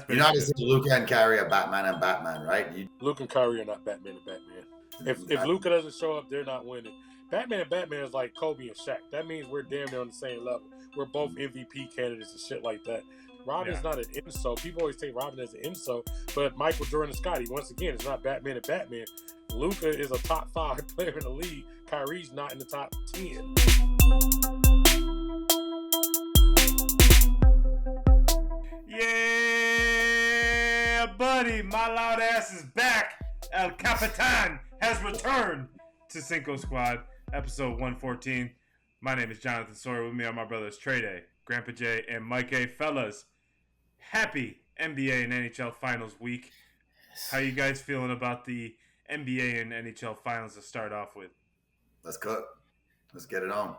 You're not just Luka and Kyrie are Batman and Batman, right? Luka and Kyrie are not Batman and Batman. If Luka doesn't show up, they're not winning. Batman and Batman is like Kobe and Shaq. That means we're damn near on the same level. We're both MVP candidates and shit like that. Robin's not an insult. People always take Robin as an insult, but Michael Jordan and Scotty, once again, it's not Batman and Batman. Luka is a top 5 player in the league. Kyrie's not in the top 10. Yeah, buddy, my loud ass is back. El Capitan has returned to Cinco Squad, episode 114. My name is Jonathan Sawyer. With me are my brothers Trey Day, Grandpa J, and Mike A. Fellas, happy NBA and NHL Finals week. How you guys feeling about the NBA and NHL Finals to start off with? Let's cook. Let's get it on.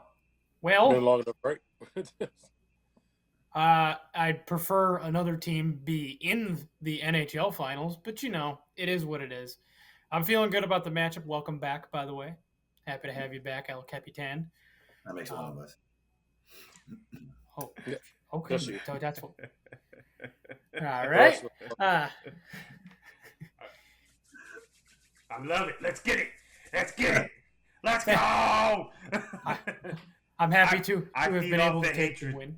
Well, been long enough, right? I'd prefer another team be in the NHL Finals, but you know, it is what it is. I'm feeling good about the matchup. Welcome back, by the way. Happy to have you back, El Capitan. That makes one of us. Oh, okay. So that's what. All right. I love it. Let's get it. Let's go. I'm happy to have been able to take hatred. the win.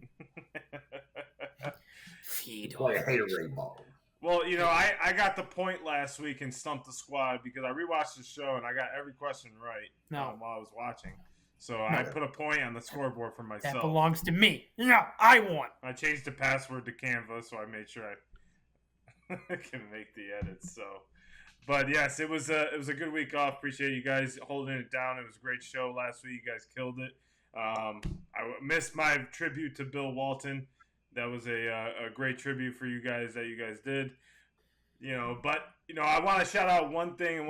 Feed Boy, I hate a rainbow. Well, you know, I got the point last week in Stump the Squad because I rewatched the show and I got every question right while I was watching. So I put a point on the scoreboard for myself. That belongs to me. No, I won. I changed the password to Canva, so I made sure I can make the edits. So, but yes, it was a good week off. Appreciate you guys holding it down. It was a great show last week. You guys killed it. I missed my tribute to Bill Walton. That was a great tribute for you guys that you guys did. You know, but you know, I want to shout out one thing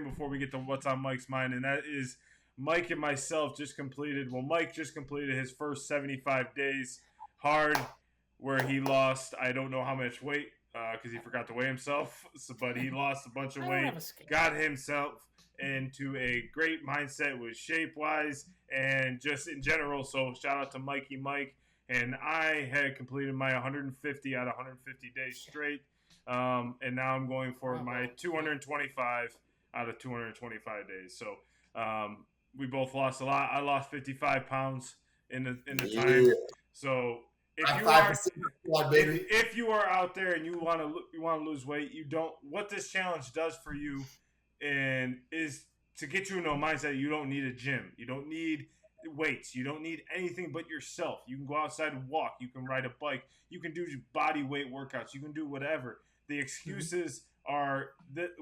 before we get to what's on Mike's mind, and that is Mike and myself just completed. Well, Mike just completed his first 75 days hard, where he lost I don't know how much weight because he forgot to weigh himself. But he lost a bunch of weight, got himself into a great mindset with shape wise and just in general. So shout out to Mikey Mike. And I had completed my 150 out of 150 days straight. And now I'm going for my 225 out of 225 days. So we both lost a lot. I lost 55 pounds in the time. So if you are out there and you want to lose weight, what this challenge does for you is to get you into a mindset. You don't need a gym. You don't need weights. You don't need anything but yourself. You can go outside and walk. You can ride a bike. You can do body weight workouts. You can do whatever. The excuses are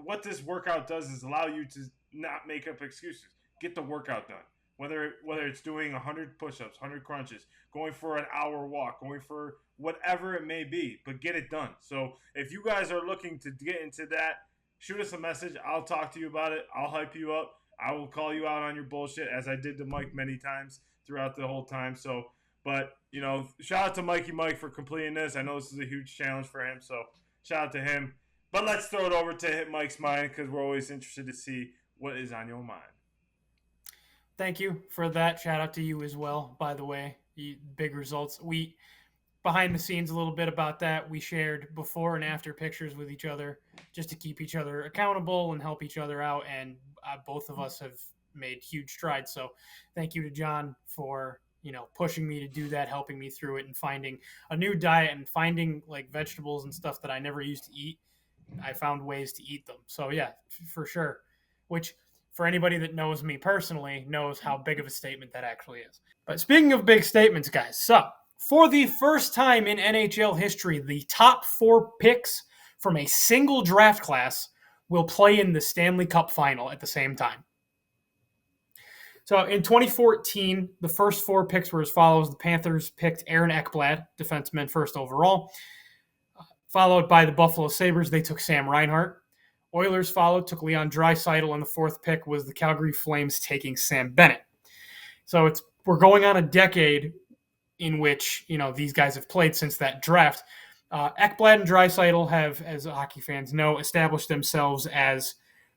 what this workout does is allow you to not make up excuses. Get the workout done. Whether it's doing 100 push-ups, 100 crunches, going for an hour walk, going for whatever it may be, but get it done. So if you guys are looking to get into that, shoot us a message. I'll talk to you about it. I'll hype you up. I will call you out on your bullshit, as I did to Mike many times throughout the whole time. So, but, you know, shout out to Mikey Mike for completing this. I know this is a huge challenge for him, so shout out to him. But let's throw it over to hit Mike's mind because we're always interested to see what is on your mind. Thank you for that. Shout out to you as well, by the way. Big results. We, behind the scenes a little bit about that, we shared before and after pictures with each other just to keep each other accountable and help each other out, and both of us have made huge strides. So thank you to John for, you know, pushing me to do that, helping me through it, and finding a new diet and finding like vegetables and stuff that I never used to eat. I found ways to eat them. So yeah, for sure. Which, for anybody that knows me personally, knows how big of a statement that actually is. But speaking of big statements, guys, so for the first time in NHL history, the top 4 picks from a single draft class will play in the Stanley Cup final at the same time. So in 2014, the first 4 picks were as follows. The Panthers picked Aaron Ekblad, defenseman, first overall. Followed by the Buffalo Sabres, they took Sam Reinhart. Oilers followed, took Leon Draisaitl, and the 4th pick was the Calgary Flames taking Sam Bennett. So we're going on a decade in which, you know, these guys have played since that draft. Ekblad and Draisaitl have, as hockey fans know, established themselves as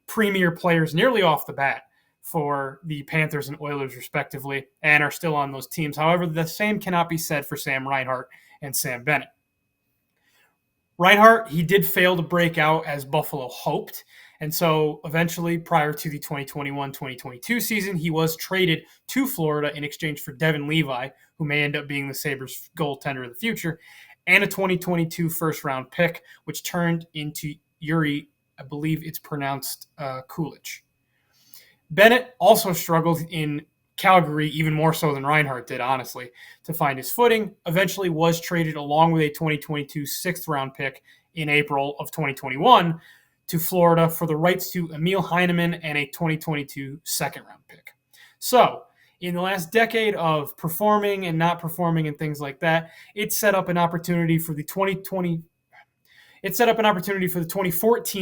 premier players nearly off the bat for the Panthers and Oilers, respectively, and are still on those teams. However, the same cannot be said for Sam Reinhart and Sam Bennett. Reinhart, he did fail to break out as Buffalo hoped. And so eventually, prior to the 2021-2022 season, he was traded to Florida in exchange for Devin Levi, who may end up being the Sabres goaltender of the future, and a 2022 first-round pick, which turned into Yuri, I believe it's pronounced Kulich. Bennett also struggled in Calgary, even more so than Reinhart did, honestly, to find his footing. Eventually was traded along with a 2022 sixth-round pick in April of 2021 to Florida for the rights to Emil Heineman and a 2022 second-round pick. So, in the last decade of performing and not performing and things like that, it set up an opportunity for the 2014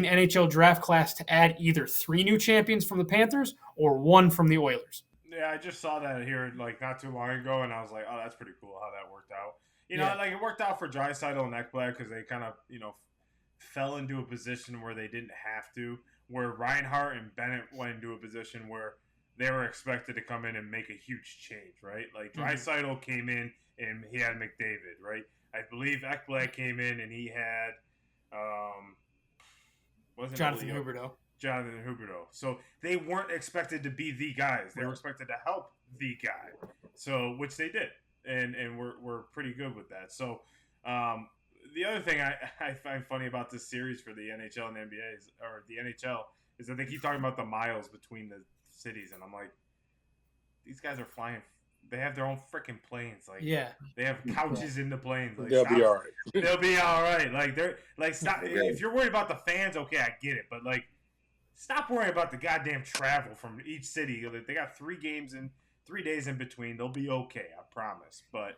NHL draft class to add either 3 new champions from the Panthers or 1 from the Oilers. Yeah, I just saw that here like not too long ago, and I was like, oh, that's pretty cool how that worked out. You know, like it worked out for Draisaitl and Ekblad because they kind of, fell into a position where they didn't have to, where Reinhart and Bennett went into a position where they were expected to come in and make a huge change, right? Like Draisaitl came in and he had McDavid, right? I believe Ekblad came in and he had Jonathan Huberdeau. So they weren't expected to be the guys. They were expected to help the guy. So which they did. And we're pretty good with that. So the other thing I find funny about this series for the NHL and NBA or the NHL is that they keep talking about the miles between the cities, and I'm like, these guys are flying. They have their own freaking planes. Like, they have couches in the planes. Like, They'll be all right. They'll be all right. Like, they're like, stop. If you're worried about the fans, okay, I get it. But like, stop worrying about the goddamn travel from each city. They got 3 games in 3 days in between. They'll be okay, I promise. But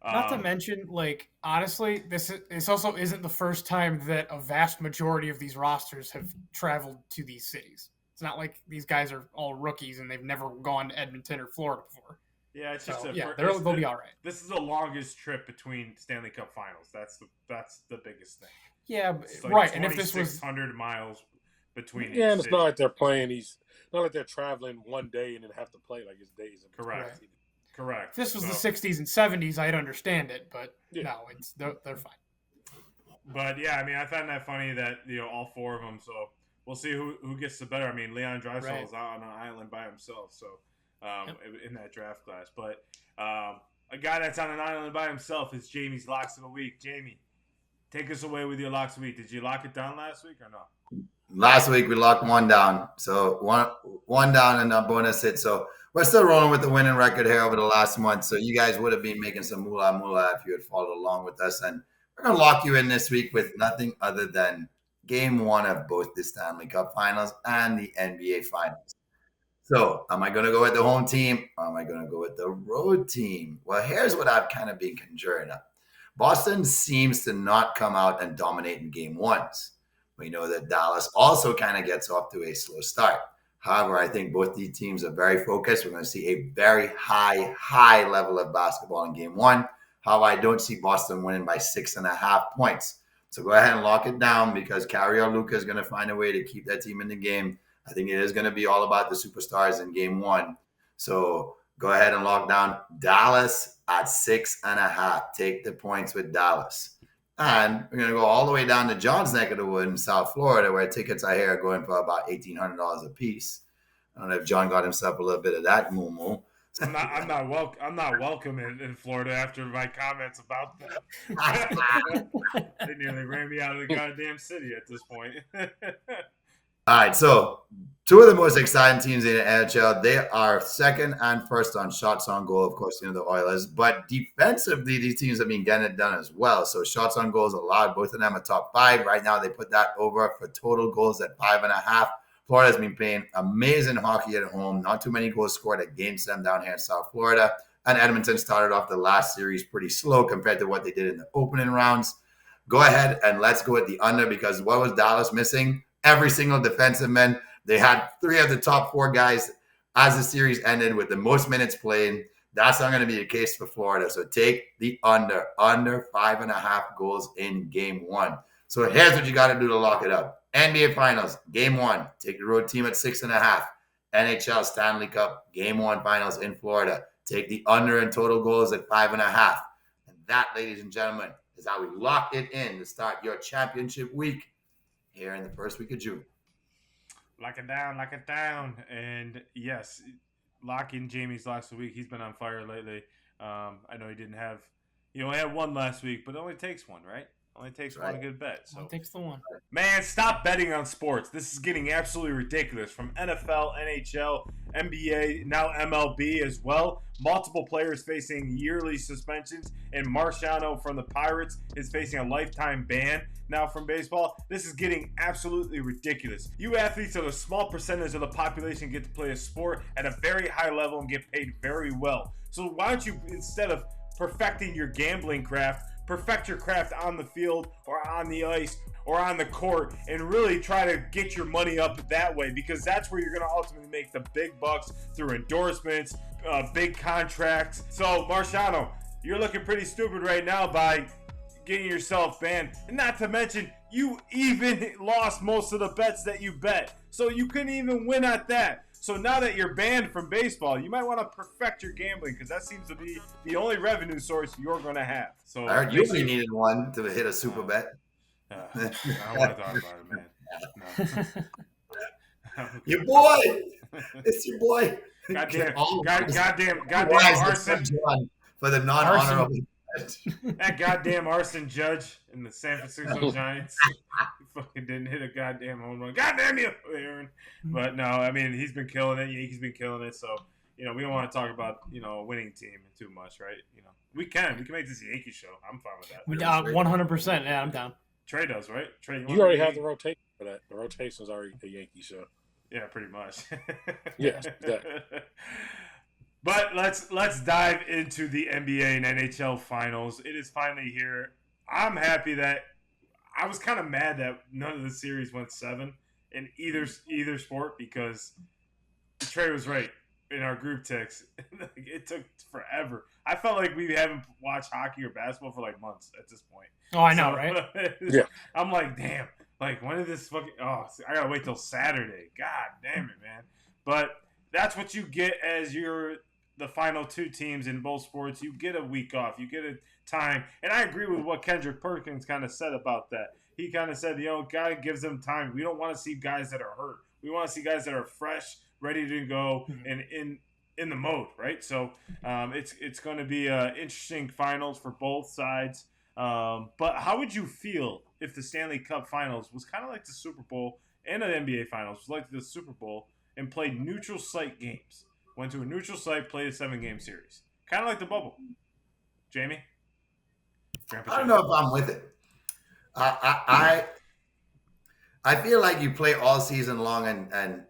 not to mention, like, honestly, this also isn't the first time that a vast majority of these rosters have traveled to these cities. It's not like these guys are all rookies and they've never gone to Edmonton or Florida before. Yeah, it's just they'll be all right. This is the longest trip between Stanley Cup Finals. That's the biggest thing. Yeah, like right. And if this was 600 miles between, and it's not like they're playing these. Not like they're traveling one day and then have to play like it's days. Correct. If this was the 60s and 70s, I'd understand it, but no, they're fine. But yeah, I mean, I found that funny that all 4 of them. So we'll see who gets the better. I mean, Leon Draisaitl is out on an island by himself, so in that draft class. But a guy that's on an island by himself is Jamie's Locks of the Week. Jamie, take us away with your Locks of the Week. Did you lock it down last week or no? Last week we locked 1 down, so one down and a bonus hit. So we're still rolling with the winning record here over the last month. So you guys would have been making some moolah if you had followed along with us. And we're gonna lock you in this week with nothing other than Game 1 of both the Stanley Cup Finals and the NBA Finals. So am I gonna go with the home team or am I gonna go with the road team? Well, here's what I've kind of been conjuring up. Boston seems to not come out and dominate in Game 1s. We know that Dallas also kind of gets off to a slow start. However, I think both these teams are very focused. We're going to see a very high level of basketball in Game 1. However, I don't see Boston winning by 6.5 points. So go ahead and lock it down because Kyrie or Luka is going to find a way to keep that team in the game. I think it is going to be all about the superstars in Game 1. So go ahead and lock down Dallas at 6.5. Take the points with Dallas. And we're going to go all the way down to John's neck of the wood in South Florida, where tickets I hear are going for about $1,800 a piece. I don't know if John got himself a little bit of that moo. I'm not welcome in Florida after my comments about that. They nearly ran me out of the goddamn city at this point. All right, so 2 of the most exciting teams in the NHL, they are second and first on shots on goal, of course, the Oilers. But defensively, these teams have been getting it done as well. So shots on goals allowed, both of them are top 5. Right now, they put that over for total goals at 5.5. Florida's been playing amazing hockey at home. Not too many goals scored against them down here in South Florida. And Edmonton started off the last series pretty slow compared to what they did in the opening rounds. Go ahead and let's go with the under because what was Dallas missing? Every single defensive man. They had 3 of the top 4 guys as the series ended with the most minutes played. That's not going to be the case for Florida. So take the under 5.5 goals in Game 1. So here's what you got to do to lock it up. NBA Finals, Game 1. Take the road team at 6.5. NHL Stanley Cup, Game 1 Finals in Florida. Take the under in total goals at 5.5. And that, ladies and gentlemen, is how we lock it in to start your championship week here in the first week of June. Lock it down. And yes, lock in Jamie's last week. He's been on fire lately. I know he only had one last week, but it only takes one, right? Only takes one good bet. So it takes the one. Man, stop betting on sports. This is getting absolutely ridiculous. From NFL, NHL, NBA, now MLB as well. Multiple players facing yearly suspensions. And Marciano from the Pirates is facing a lifetime ban now from baseball. This is getting absolutely ridiculous. You athletes are a small percentage of the population get to play a sport at a very high level and get paid very well. So why don't you, instead of perfecting your gambling craft, perfect your craft on the field or on the ice or on the court and really try to get your money up that way, because that's where you're going to ultimately make the big bucks through endorsements, big contracts. So, Marciano, you're looking pretty stupid right now by getting yourself banned. And not to mention, you even lost most of the bets that you bet. So you couldn't even win at that. So now that you're banned from baseball, you might want to perfect your gambling, because that seems to be the only revenue source you're going to have. So I heard you only needed one to hit a super bet. I don't want to talk about it, man. No. Your boy! It's your boy! Goddamn Wise arson. For the non-honorable. That goddamn arson judge in the San Francisco Giants. He fucking didn't hit a goddamn home run. Goddamn you, Aaron. But no, I mean, he's been killing it. Yankees been killing it. So, we don't want to talk about, a winning team too much, right? We can make this a Yankee show. I'm fine with that. 100%. Yeah, I'm down. Trey does, right? Trey, you already have the rotation for that. The rotation's already a Yankee show. Yeah, pretty much. Yes, exactly. But let's dive into the NBA and NHL Finals. It is finally here. I'm happy that I was kind of mad that none of the series went 7 in either sport, because Trey was right in our group text. It took forever. I felt like we haven't watched hockey or basketball for like months at this point. Oh, I know, right? Yeah. I'm like, damn. Like, when did this fucking... Oh, I gotta wait till Saturday. God damn it, man. But that's what you get as you're the final two teams in both sports. You get a week off. You get a time. And I agree with what Kendrick Perkins kind of said about that. He kind of said, God gives them time. We don't want to see guys that are hurt. We want to see guys that are fresh, ready to go, and in the mode, right? So it's going to be interesting finals for both sides. But how would you feel if the Stanley Cup Finals was kind of like the Super Bowl, and the NBA Finals was like the Super Bowl, and played neutral site games? Went to a neutral site, played a 7-game series. Kind of like the bubble. Jamie? I don't know if I'm with it. I feel like you play all season long, and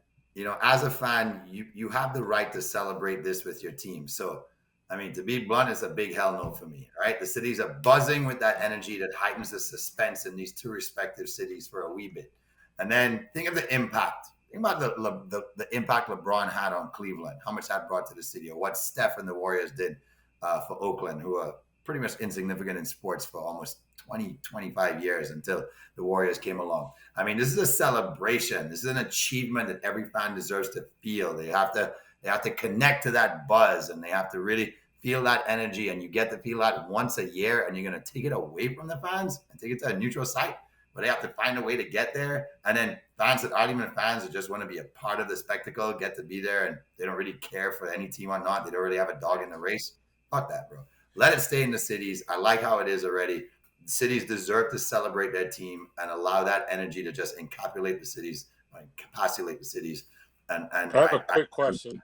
as a fan, you have the right to celebrate this with your team. So, I mean, to be blunt, it's a big hell no for me, right? The cities are buzzing with that energy that heightens the suspense in these two respective cities for a wee bit. And then think of the impact. Think about the impact LeBron had on Cleveland, how much that brought to the city, or what Steph and the Warriors did for Oakland, who are pretty much insignificant in sports for almost 20, 25 years until the Warriors came along. I mean, this is a celebration. This is an achievement that every fan deserves to feel. They have to connect to that buzz, and they have to really feel that energy, and you get to feel that once a year, and you're going to take it away from the fans and take it to a neutral site, but they have to find a way to get there. And then fans that aren't even fans, that just want to be a part of the spectacle, get to be there, and they don't really care for any team or not. They don't really have a dog in the race. Fuck that, bro. Let it stay in the cities. I like how it is already. The cities deserve to celebrate their team and allow that energy to just encapsulate the cities, encapsulate the cities. And I have a quick question.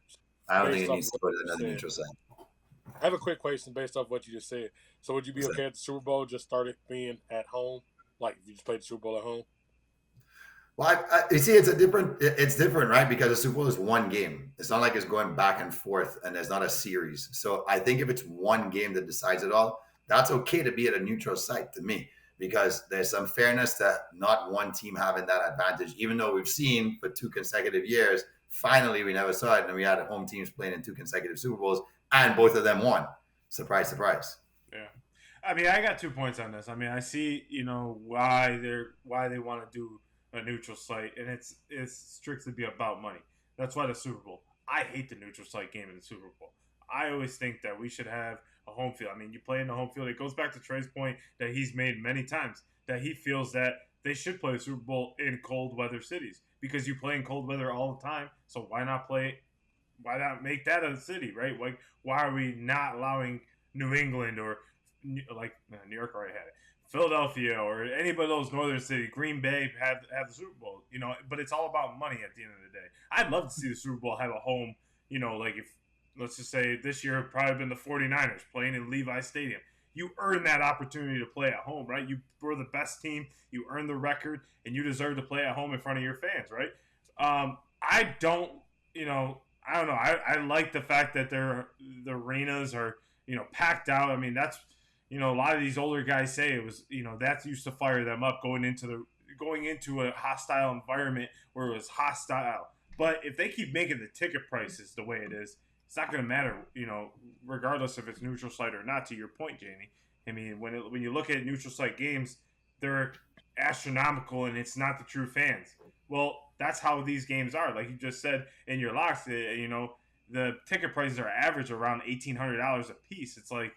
I don't think it needs to go to another neutral site. I have a quick question based off what you just said. So would you be okay if the Super Bowl just started being at home? Like if you just played the Super Bowl at home? Well, you see, it's different, right? Because the Super Bowl is one game. It's not like it's going back and forth, and there's not a series. So I think if it's one game that decides it all, that's okay to be at a neutral site to me, because there's some fairness to not one team having that advantage, even though we've seen for 2 consecutive years, finally we never saw it, and we had home teams playing in 2 consecutive Super Bowls, and both of them won. Surprise, surprise. Yeah. I mean, I got 2 points on this. I mean, I see, why they want to do a neutral site, and it's strictly be about money. That's why the Super Bowl. I hate the neutral site game in the Super Bowl. I always think that we should have a home field. I mean, you play in the home field. It goes back to Trey's point that he's made many times, that he feels that they should play the Super Bowl in cold weather cities because you play in cold weather all the time. So why not make that a city, right? Like, why are we not allowing New England or New York already had it, Philadelphia or any of those northern cities, Green Bay have the Super Bowl, but it's all about money at the end of the day. I'd love to see the Super Bowl have a home, like if, let's just say this year have probably been the 49ers playing in Levi Stadium. You earn that opportunity to play at home, right? You were the best team, you earned the record, and you deserve to play at home in front of your fans, right? I don't know. I like the fact that the arenas are, packed out. I mean, that's, a lot of these older guys say it was, that used to fire them up going into a hostile environment where it was hostile. But if they keep making the ticket prices the way it is, it's not going to matter, regardless if it's neutral site or not, to your point, Jamie. I mean, when you look at neutral site games, they're astronomical and it's not the true fans. Well, that's how these games are. Like you just said in your locks, the ticket prices are average around $1,800 a piece. It's like,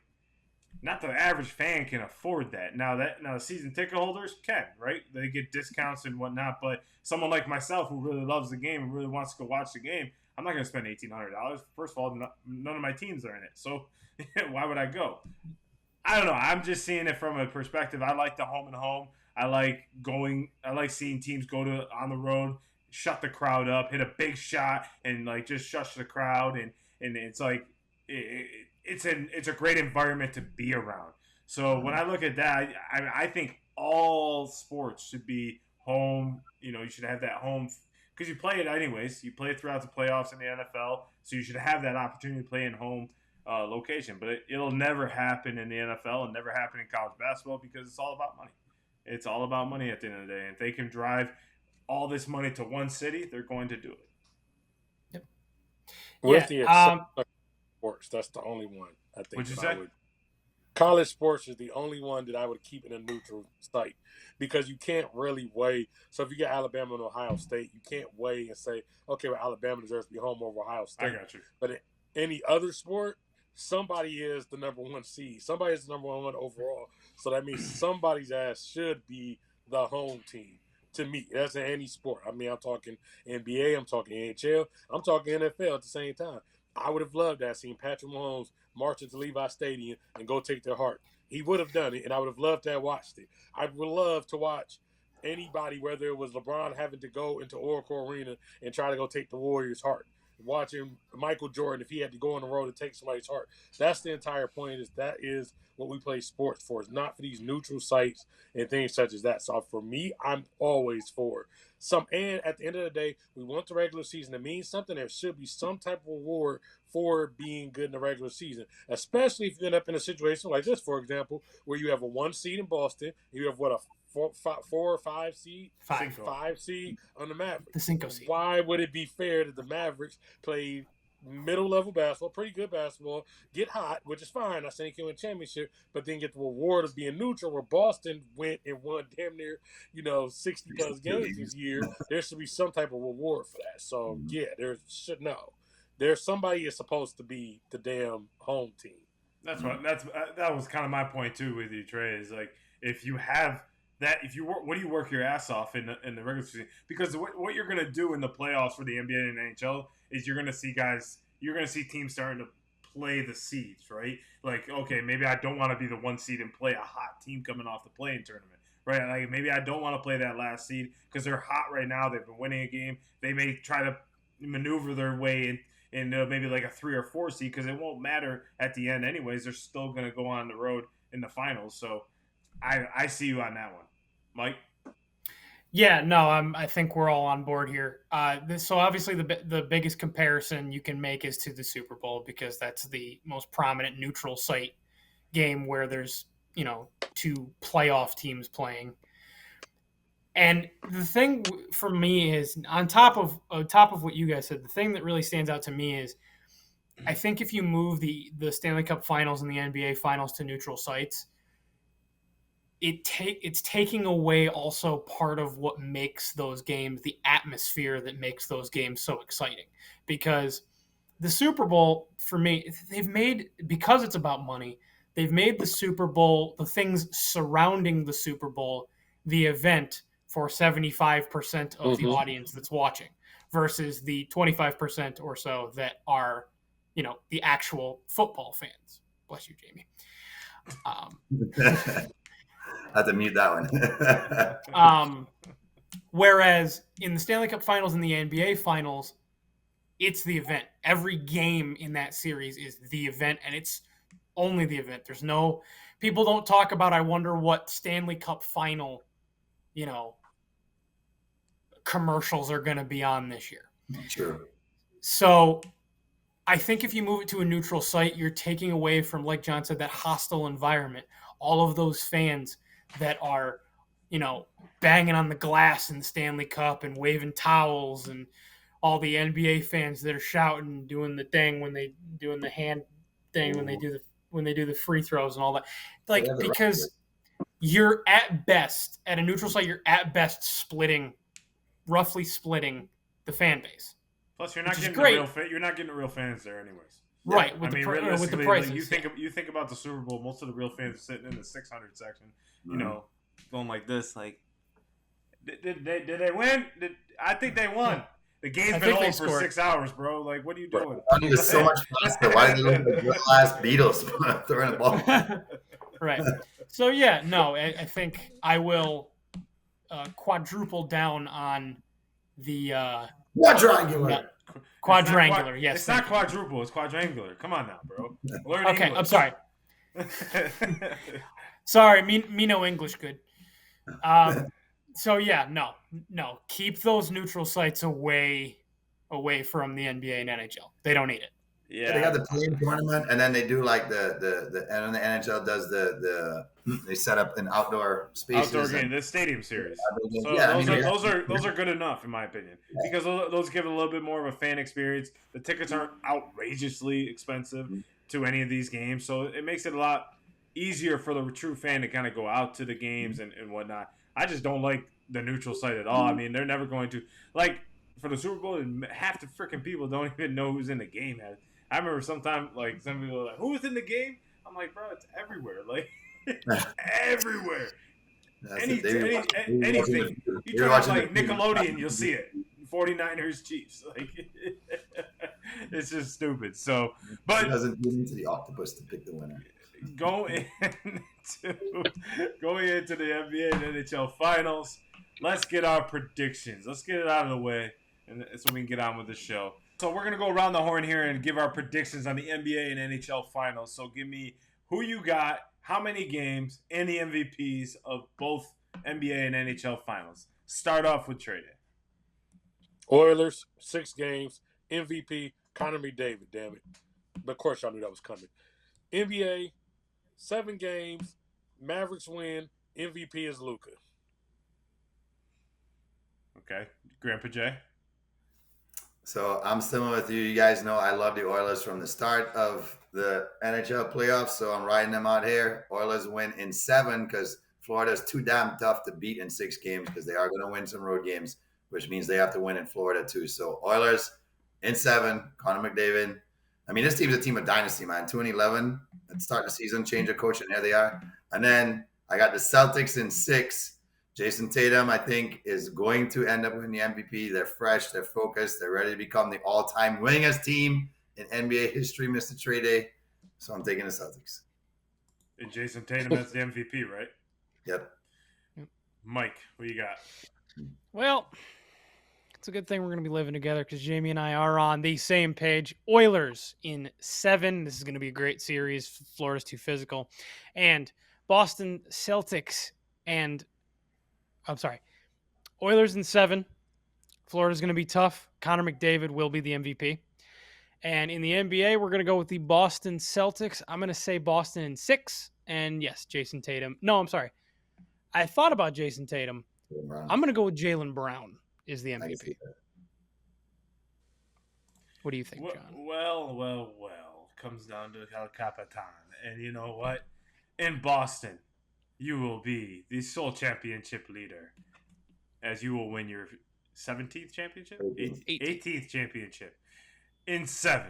not the average fan can afford that. Now the season ticket holders can, right? They get discounts and whatnot. But someone like myself who really loves the game and really wants to go watch the game, I'm not going to spend $1,800. First of all, none of my teams are in it, so why would I go? I don't know. I'm just seeing it from a perspective. I like the home and home. I like seeing teams go on the road, shut the crowd up, hit a big shot, and like just shush the crowd, and it's like it's a great environment to be around. So when I look at that, I think all sports should be home. You should have that home because you play it anyways. You play it throughout the playoffs in the NFL, so you should have that opportunity to play in home location. But it'll never happen in the NFL and never happen in college basketball because it's all about money. It's all about money at the end of the day. And if they can drive all this money to one city, they're going to do it. Yep. With the exception of sports, that's the only one I think. What'd you say? College sports is the only one that I would keep in a neutral site because you can't really weigh. So if you get Alabama and Ohio State, you can't weigh and say, okay, well, Alabama deserves to be home over Ohio State. I got you. But in any other sport, somebody is the number one seed. Somebody is the number one overall. So that means somebody's ass should be the home team. To me, that's in any sport. I mean, I'm talking NBA, I'm talking NHL, I'm talking NFL at the same time. I would have loved that, seen Patrick Mahomes march into Levi Stadium and go take their heart. He would have done it, and I would have loved to have watched it. I would love to watch anybody, whether it was LeBron having to go into Oracle Arena and try to go take the Warriors' heart. Watching Michael Jordan, if he had to go on the road and take somebody's heart. That's the entire point. That is what we play sports for. It's not for these neutral sites and things such as that. So for me, I'm always for some. And at the end of the day, we want the regular season to mean something. There should be some type of reward for being good in the regular season, especially if you end up in a situation like this, for example, where you have a 1 seed in Boston, you have a 4 or 5 seed, 5 seed on the Mavericks. The Cinco seed. Why would it be fair that the Mavericks play middle-level basketball, pretty good basketball, get hot, which is fine, I think you win a championship, but then get the reward of being neutral where Boston went and won damn near, 60-plus games this year. There should be some type of reward for that. So, yeah, there's somebody is supposed to be the damn home team. That was kind of my point, too, with you, Trey, is like, if you have that, what do you work your ass off in the regular season? Because what you're going to do in the playoffs for the NBA and NHL is you're going to see teams starting to play the seeds, right? Like, okay, maybe I don't want to be the 1 seed and play a hot team coming off the play-in tournament, right? Like, maybe I don't want to play that last seed because they're hot right now. They've been winning a game. They may try to maneuver their way in maybe like a 3 or 4 seed because it won't matter at the end anyways. They're still going to go on the road in the finals. So I see you on that one. Mike? Yeah, no, I think we're all on board here. So obviously the biggest comparison you can make is to the Super Bowl because that's the most prominent neutral site game where there's, 2 playoff teams playing. And the thing for me is on top of what you guys said, the thing that really stands out to me is I think if you move the Stanley Cup Finals and the NBA Finals to neutral sites, it's taking away also part of what makes those games, the atmosphere that makes those games so exciting. Because the Super Bowl, for me, they've made, because it's about money, they've made the Super Bowl, the things surrounding the Super Bowl, the event for 75% of the audience that's watching versus the 25% or so that are, the actual football fans. Bless you, Jamie. I have to mute that one. Whereas in the Stanley Cup Finals and the NBA Finals, it's the event. Every game in that series is the event, and it's only the event. There's no – people don't talk about, I wonder what Stanley Cup Final, commercials are going to be on this year. Sure. So I think if you move it to a neutral site, you're taking away from, like John said, that hostile environment. All of those fans that are, banging on the glass in the Stanley Cup and waving towels, and all the NBA fans that are shouting, doing the thing when they doing the hand thing when they do the free throws and all that. Like, because you're at best at a neutral site, you're at best roughly splitting the fan base. Plus, you're not getting the real fans there, anyways. Right. With the prices, like, you think about the Super Bowl. Most of the real fans are sitting in the 600 section. Going like this. Like, did they win? I think they won. The game's been on for 6 hours, bro. Like, what are you doing? It's so much faster. Why did they look like the last Beatles throwing a ball? Right. So, I think I will quadruple down on the quadrangular. Yes. It's not quadruple. It's quadrangular. Come on now, bro. Learn okay, English. I'm sorry. Sorry, me no English good. So no. Keep those neutral sites away from the NBA and NHL. They don't need it. Yeah, they got the play-in tournament, and then they do like the and the NHL does they set up an outdoor spaces. Outdoor game, the stadium series. So those are good enough in my opinion, because those give a little bit more of a fan experience. The tickets aren't outrageously expensive to any of these games, so it makes it a lot easier for the true fan to kind of go out to the games and whatnot. I just don't like the neutral site at all. I mean, they're never going to, like, for the Super Bowl, half the freaking people don't even know who's in the game. I remember sometimes, like, some people are like, who was in the game? I'm like, bro, it's everywhere. Like, everywhere. Anything. You turn on, like, Nickelodeon, you'll see it. 49ers, Chiefs. Like, it's just stupid. So, but. It doesn't get into the octopus to pick the winner. Going into the NBA and NHL Finals, let's get our predictions. Let's get it out of the way, and so we can get on with the show. So we're going to go around the horn here and give our predictions on the NBA and NHL Finals. So give me who you got, how many games, and the MVPs of both NBA and NHL Finals. Start off with Trey Day. Oilers, 6 games, MVP, Connor McDavid, damn it. But of course y'all knew that was coming. NBA, 7 games, Mavericks win, MVP is Luka. Okay. Grandpa Jay? So I'm similar with you. You guys know I love the Oilers from the start of the NHL playoffs, so I'm riding them out here. Oilers win in 7 because Florida's too damn tough to beat in 6 games because they are going to win some road games, which means they have to win in Florida too. So Oilers in 7, Connor McDavid. I mean, this team's a team of dynasty, man. 2-11 at the start of the season, change of coach, and there they are. And then I got the Celtics in 6. Jason Tatum, I think, is going to end up winning the MVP. They're fresh, they're focused, they're ready to become the all-time winningest team in NBA history, Mr. Trey Day. So I'm taking the Celtics. And Jason Tatum, that's the MVP, right? Yep. Mike, what you got? Well, it's a good thing we're going to be living together because Jamie and I are on the same page. Oilers in 7. This is going to be a great series. Florida's too physical. And Boston Celtics and Oilers in 7. Florida's going to be tough. Connor McDavid will be the MVP. And in the NBA, we're going to go with the Boston Celtics. I'm going to say Boston in 6. And yes, Jason Tatum. No, I'm sorry. I thought about Jason Tatum. I'm going to go with Jaylen Brown is the MVP. What do you think, John? Well. Comes down to El Capitan. And you know what? In Boston, you will be the sole championship leader as you will win your 17th championship? 18th championship in 7.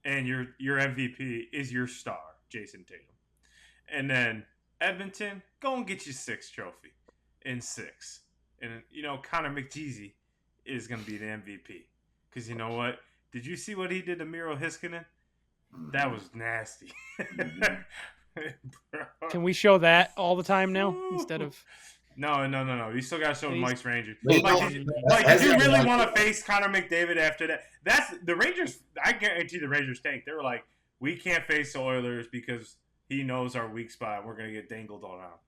and your MVP is your star, Jason Tatum. And then Edmonton, go and get your 6th trophy in 6. And, Connor McJeezy is going to be the MVP. Because you know what? Did you see what he did to Miro Heiskanen? That was nasty. Can we show that all the time now instead of? No. You still got to show Mike's Rangers. Wait, Did you really want to face Connor McDavid after that? That's the Rangers. I guarantee the Rangers tank. They were like, we can't face the Oilers because he knows our weak spot. We're going to get dangled all around.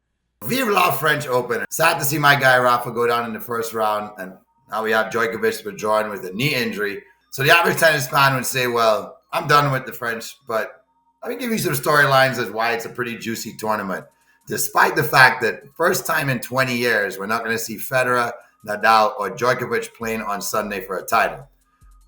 Vive la French Open. Sad to see my guy Rafa go down in the first round, and now we have Djokovic withdrawing with a knee injury. So the average tennis fan would say, well, I'm done with the French, but let me give you some storylines as why it's a pretty juicy tournament. Despite the fact that first time in 20 years, we're not going to see Federer, Nadal, or Djokovic playing on Sunday for a title.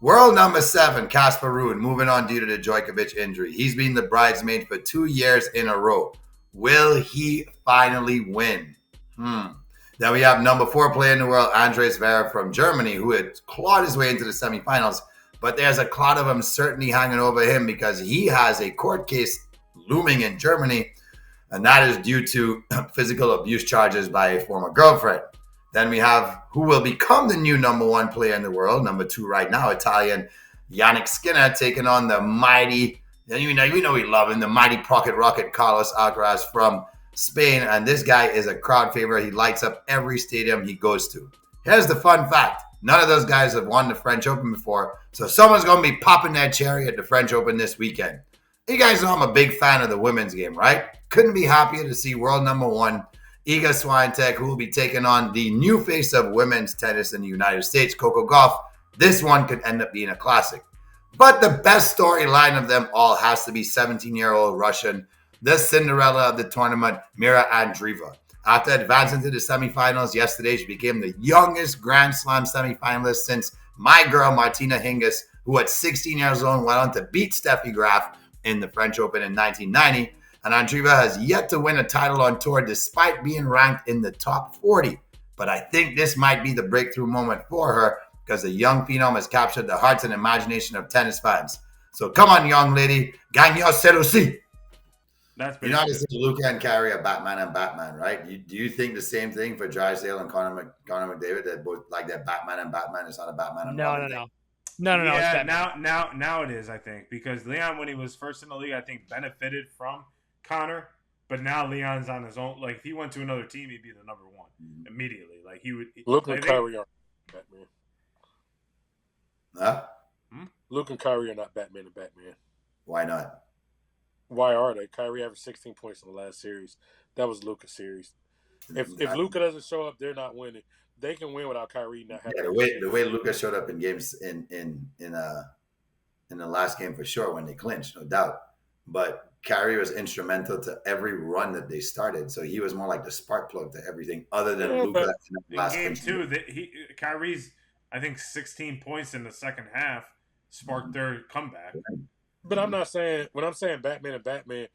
World number 7, Casper Ruud, moving on due to the Djokovic injury. He's been the bridesmaid for 2 years in a row. Will he finally win? Then we have number 4 player in the world, Andres Zverev from Germany, who had clawed his way into the semifinals. But there's a cloud of uncertainty hanging over him because he has a court case looming in Germany, and that is due to physical abuse charges by a former girlfriend. Then we have who will become the new number 1 player in the world, number 2 right now, Italian Yannick Sinner, taking on the mighty, we know we love him, the mighty pocket rocket Carlos Alcaraz from Spain. And this guy is a crowd favorite. He lights up every stadium he goes to. Here's the fun fact. None of those guys have won the French Open before, so someone's going to be popping that cherry at the French Open this weekend. You guys know I'm a big fan of the women's game, right? Couldn't be happier to see world number 1, Iga Swiatek, who will be taking on the new face of women's tennis in the United States, Coco Gauff. This one could end up being a classic. But the best storyline of them all has to be 17-year-old Russian, the Cinderella of the tournament, Mira Andreeva. After advancing to the semifinals yesterday, she became the youngest Grand Slam semifinalist since my girl Martina Hingis, who at 16 years old went on to beat Steffi Graf in the French Open in 1990. And Andreeva has yet to win a title on tour despite being ranked in the top 40. But I think this might be the breakthrough moment for her because the young phenom has captured the hearts and imagination of tennis fans. So come on, young lady, gagne your celle-ci. That's you know how to say Luka and Kyrie are Batman and Batman, right? Do you think the same thing for Drysdale and Connor McDavid? That both like that Batman and Batman? It's not a Batman and Robin thing. No. Yeah, now it is, I think, because Leon, when he was first in the league, I think benefited from Connor, but now Leon's on his own. Like if he went to another team, he'd be the number 1 immediately. Like he would. Luka and Kyrie are Batman. Huh? Luka and Kyrie are not Batman and Batman. Why not? Why are they? Kyrie averaged 16 points in the last series. That was Luka's series. If Luka doesn't show up, they're not winning. They can win without Kyrie not having. Yeah, the way Luka showed up in games in the last game for sure when they clinched, no doubt. But Kyrie was instrumental to every run that they started, so he was more like the spark plug to everything other than Luka in the last game 2. Kyrie's, I think, 16 points in the second half sparked their comeback. But I'm not saying, when I'm saying Batman and Batman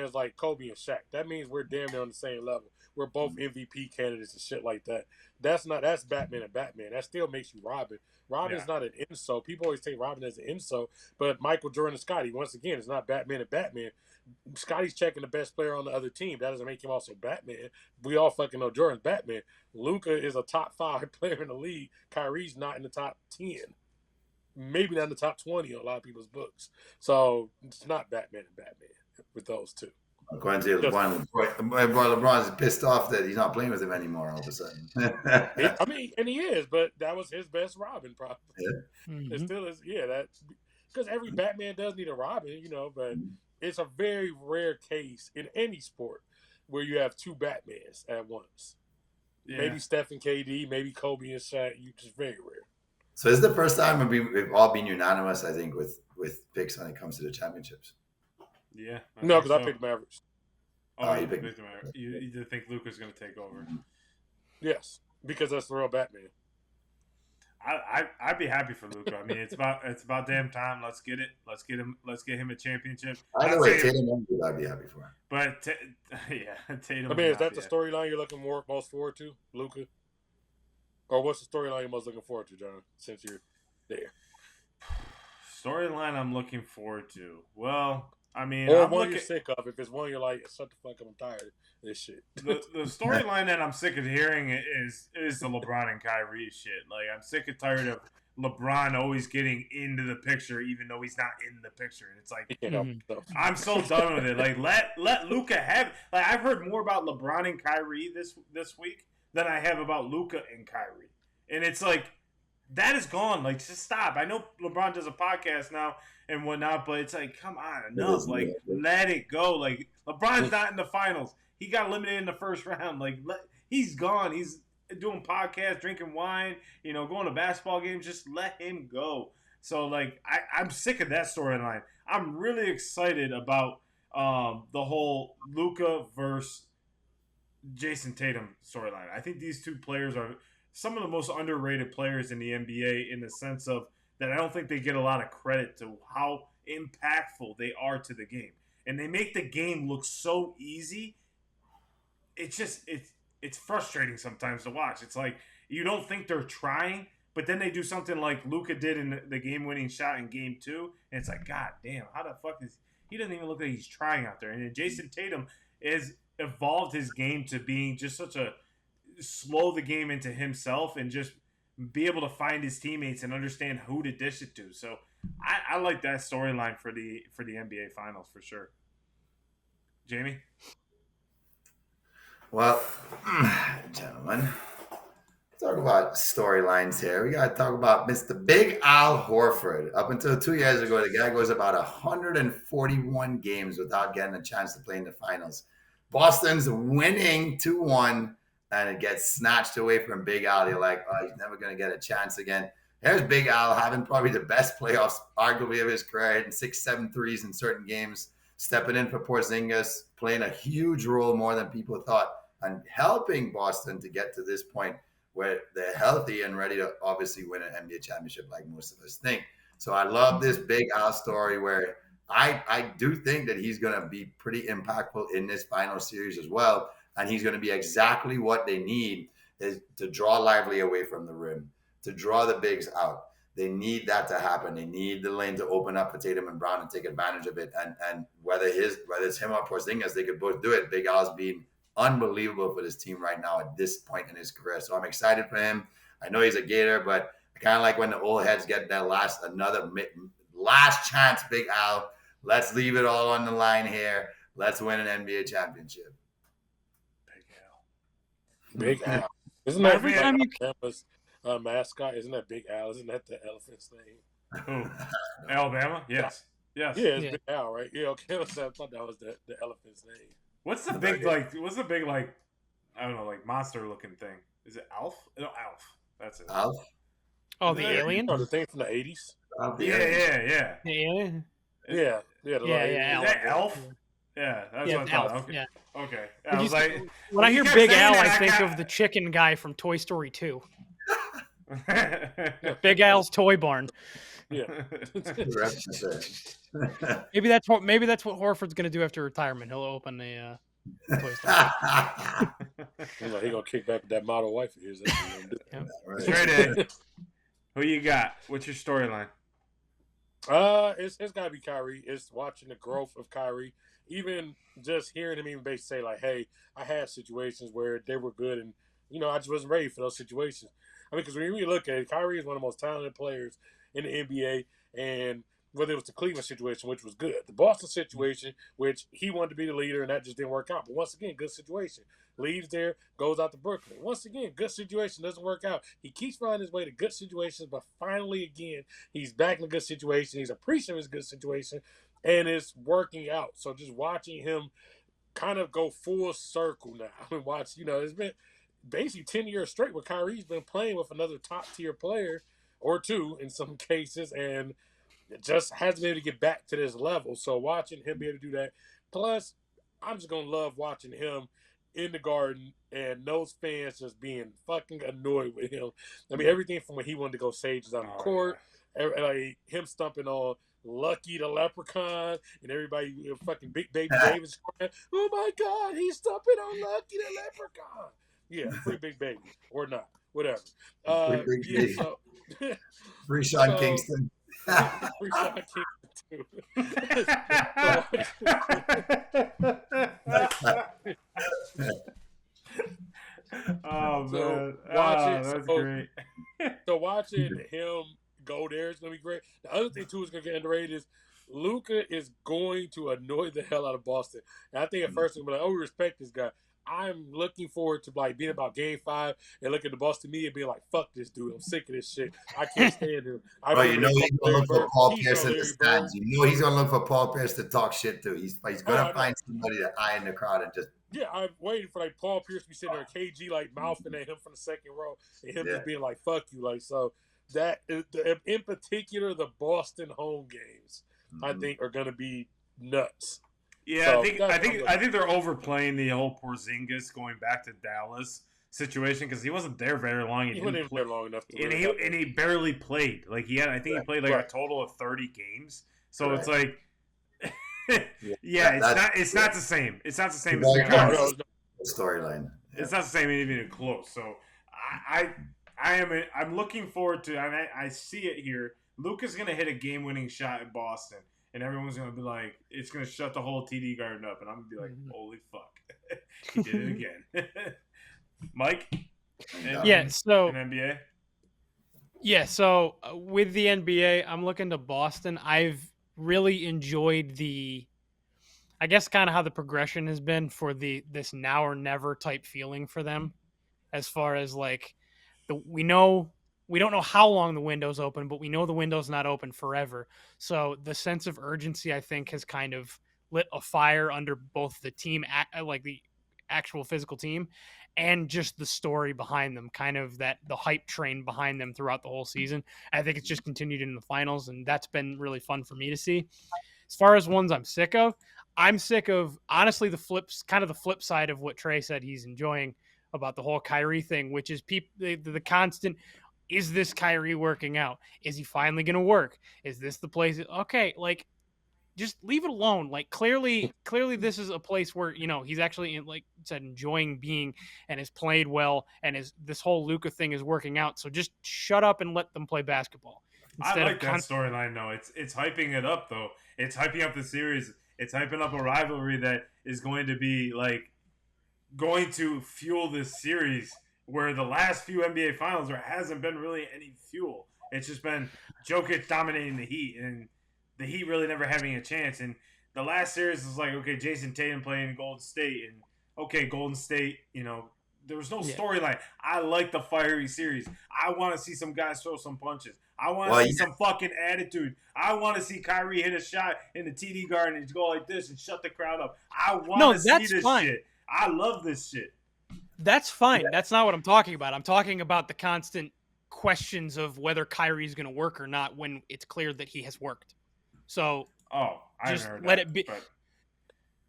is like Kobe and Shaq. That means we're damn near on the same level. We're both MVP candidates and shit like that. That's Batman and Batman. That still makes you Robin. Robin's not an insult. People always take Robin as an insult, but Michael Jordan and Scotty, once again, it's not Batman and Batman. Scotty's checking the best player on the other team. That doesn't make him also Batman. We all fucking know Jordan's Batman. Luka is a top 5 player in the league. Kyrie's not in the top 10. Maybe not in the top 20 on a lot of people's books. So it's not Batman and Batman with those two. According to LeBron's pissed off that he's not playing with him anymore all of a sudden. I mean, and he is, but that was his best Robin, probably. Yeah. Mm-hmm. It still is, that's because every Batman does need a Robin, but it's a very rare case in any sport where you have 2 Batmans at once. Yeah. Maybe Steph and KD, maybe Kobe and Shaq. Just very rare. So this is the first time we've all been unanimous, I think, with picks when it comes to the championships. Yeah. No, because I picked Mavericks. Oh, you picked the Mavericks. You think Luka's going to take over? Yes, because that's the real Batman. I'd be happy for Luka. I mean, it's about damn time. Let's get it. Let's get him a championship. Either way, Tatum I'd be happy for him. But Tatum. I mean, is that the storyline you're looking most forward to, Luka? Or what's the storyline you're most looking forward to, John? Since you're there. Storyline I'm looking forward to. Well, I mean, Or I'm one looking. you're sick of. If it's one you're like, shut the fuck up, I'm tired of this shit. The storyline that I'm sick of hearing is the LeBron and Kyrie shit. Like, I'm sick and tired of LeBron always getting into the picture, even though he's not in the picture. And it's like, I'm so done with it. Like, let Luka have. Like, I've heard more about LeBron and Kyrie this week than I have about Luka and Kyrie, and it's like that is gone. Like, just stop. I know LeBron does a podcast now and whatnot, but it's like, come on, enough. Like, let it go. Like, LeBron's not in the finals. He got eliminated in the first round. Like, he's gone. He's doing podcasts, drinking wine, going to basketball games. Just let him go. So, like, I'm sick of that storyline. I'm really excited about the whole Luka versus Jason Tatum storyline. I think these two players are some of the most underrated players in the NBA in the sense of that I don't think they get a lot of credit to how impactful they are to the game. And they make the game look so easy. It's frustrating sometimes to watch. It's like you don't think they're trying, but then they do something like Luka did in the game-winning shot in Game 2, and it's like, God damn, how the fuck is he doesn't even look like he's trying out there. And then Jason Tatum has evolved his game to being just such a slow the game into himself and just be able to find his teammates and understand who to dish it to. So I like that storyline for the NBA Finals for sure. Jamie? Well, gentlemen, talk about storylines here. We got to talk about Mr. Big Al Horford. Up until 2 years ago, the guy goes about 141 games without getting a chance to play in the finals. Boston's winning 2-1, and it gets snatched away from Big Al. You're like, oh, he's never going to get a chance again. Here's Big Al having probably the best playoffs, arguably, of his career, hitting 6-7 threes in certain games, stepping in for Porzingis, playing a huge role more than people thought, and helping Boston to get to this point where they're healthy and ready to obviously win an NBA championship like most of us think. So I love this Big Al story where I do think that he's going to be pretty impactful in this final series as well. And he's going to be exactly what they need is to draw Lively away from the rim, to draw the bigs out. They need that to happen. They need the lane to open up for Tatum and Brown and take advantage of it. And whether it's him or Porzingis, they could both do it. Big Al's being unbelievable for this team right now at this point in his career. So I'm excited for him. I know he's a Gator, but I kind of like when the old heads get that last chance, Big Al. Let's leave it all on the line here. Let's win an NBA championship. Big Al. Isn't that every time Alabama's mascot? Isn't that Big Al? Isn't that the elephant's name? Who? Alabama? Yes. Yeah, it's Big Al, right? Yeah, okay. I thought that was the elephant's name. What's the big I don't know, like monster looking thing? Is it Alf? No, Alf. That's it. Alf? Oh, the alien? Oh, the thing from the 80s? Yeah. The alien? Yeah. Is that Elf? Yeah, that's what I thought. Elf. Okay. Yeah. Okay. I was like, when I hear Big Al, I think of the chicken guy from Toy Story 2. Big Al's Toy Barn. Yeah. Maybe that's what Horford's going to do after retirement. He'll open a Toy Story. He's gonna kick back with that model wife of his. Straight in. Who you got? What's your storyline? It's gotta be Kyrie. It's watching the growth of Kyrie. Even just hearing him even basically say like, "Hey, I had situations where they were good, and I just wasn't ready for those situations." I mean, because when you look at it, Kyrie is one of the most talented players in the NBA, and whether it was the Cleveland situation, which was good, the Boston situation, which he wanted to be the leader, and that just didn't work out. But once again, good situation. Leaves there, goes out to Brooklyn. Once again, good situation, doesn't work out. He keeps finding his way to good situations, but finally, again, he's back in a good situation. He's appreciating his good situation, and it's working out. So just watching him kind of go full circle now. I mean, it's been basically 10 years straight where Kyrie's been playing with another top-tier player or two in some cases, and it just hasn't been able to get back to this level. So watching him be able to do that, plus I'm just going to love watching him in the Garden and those fans just being fucking annoyed with him. I mean, everything from when he wanted to go Sages on the court, like him stumping on Lucky the Leprechaun, and everybody fucking Big Baby Davis crying, "Oh my God, he's stumping on Lucky the Leprechaun." Yeah, free Big Baby or not, whatever. Free Sean Kingston. Free shot king too. Oh So man, that's so great. watching him go there is gonna be great. The other thing too is gonna get underrated is Luka is going to annoy the hell out of Boston. And I think at first I'm like, oh, we respect this guy. I'm looking forward to like being about Game 5 and looking at the Boston media and being like, "Fuck this dude! I'm sick of this shit. I can't stand him." I Bro, remember he's gonna look for Paul Pierce in the stands. He's gonna look for Paul Pierce to talk shit to. He's gonna find somebody to eye in the crowd and just. Yeah, I'm waiting for like Paul Pierce to be sitting there, KG like mouthing at him from the second row, and him just being like, "Fuck you!" Like so. That in particular, the Boston home games, I think, are gonna be nuts. Yeah, so I think they're overplaying the whole Porzingis going back to Dallas situation because he wasn't there very long. He wasn't there long enough, and he barely played. Like he played like a total of 30 games. So it's like, it's not the same. It's not the same as storyline. It's not the same even close. So I'm looking forward to, and I see it here. Luka's gonna hit a game-winning shot in Boston. And everyone's going to be like, it's going to shut the whole TD garden up. And I'm going to be like, holy fuck. He did it again. Mike? So. NBA? Yeah, so with the NBA, I'm looking to Boston. I've really enjoyed I guess kind of how the progression has been for this now or never type feeling for them. As far as like, we don't know how long the window's open, but we know the window's not open forever. So the sense of urgency, I think, has kind of lit a fire under both the team, like the actual physical team, and just the story behind them, kind of the hype train behind them throughout the whole season. I think it's just continued in the finals, and that's been really fun for me to see. As far as ones I'm sick of honestly the flip side of what Trey said he's enjoying about the whole Kyrie thing, which is the constant. Is this Kyrie working out? Is he finally going to work? Is this the place? Okay, like, just leave it alone. Like, clearly, this is a place where, he's actually, like said, enjoying being and has played well, and this whole Luka thing is working out. So just shut up and let them play basketball. I like that storyline, though. It's hyping it up, though. It's hyping up the series. It's hyping up a rivalry that is going to be, like, going to fuel this series. Where the last few NBA Finals, there hasn't been really any fuel. It's just been Jokic dominating the Heat, and the Heat really never having a chance. And the last series was like, okay, Jason Tatum playing Golden State, and okay, Golden State, there was no storyline. I like the fiery series. I want to see some guys throw some punches. I want to see some fucking attitude. I want to see Kyrie hit a shot in the TD garden and go like this and shut the crowd up. I want to see this shit. I love this shit. That's fine. Yeah. That's not what I'm talking about. I'm talking about the constant questions of whether Kyrie's going to work or not when it's clear that he has worked. So just let it be.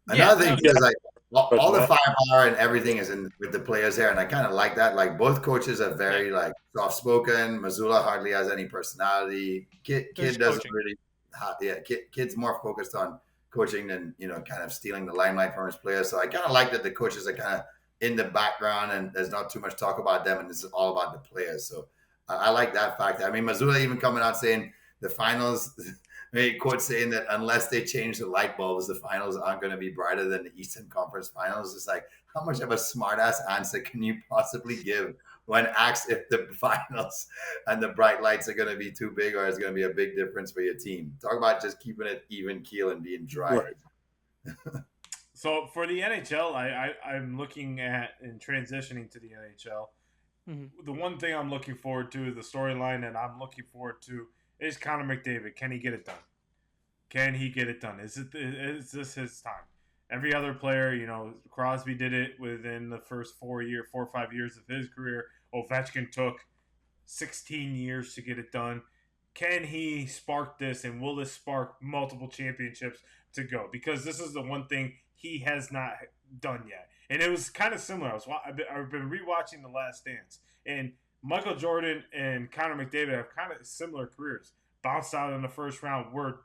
Another thing is like all the firepower and everything is in with the players there, and I kind of like that. Like both coaches are very like soft spoken. Mazzulla hardly has any personality. Kid doesn't really. Kid's more focused on coaching than kind of stealing the limelight from his players. So I kind of like that the coaches are kind of in the background and there's not too much talk about them and it's all about the players. So I like that fact. I mean, Mazzulla even coming out saying the finals, quote saying that unless they change the light bulbs, the finals aren't going to be brighter than the Eastern Conference Finals. It's like, how much of a smart-ass answer can you possibly give when asked if the finals and the bright lights are going to be too big or is going to be a big difference for your team? Talk about just keeping it even keel and being dry. Right. So for the NHL, I'm looking at and transitioning to the NHL. Mm-hmm. The one thing I'm looking forward to, the storyline that I'm looking forward to, is Connor McDavid. Can he get it done? Can he get it done? Is this his time? Every other player, Crosby did it within the first 4 or 5 years of his career. Ovechkin took 16 years to get it done. Can he spark this, and will this spark multiple championships to go? Because this is the one thing he has not done yet. And it was kind of similar. I've been rewatching The Last Dance. And Michael Jordan and Connor McDavid have kind of similar careers. Bounced out in the first round, were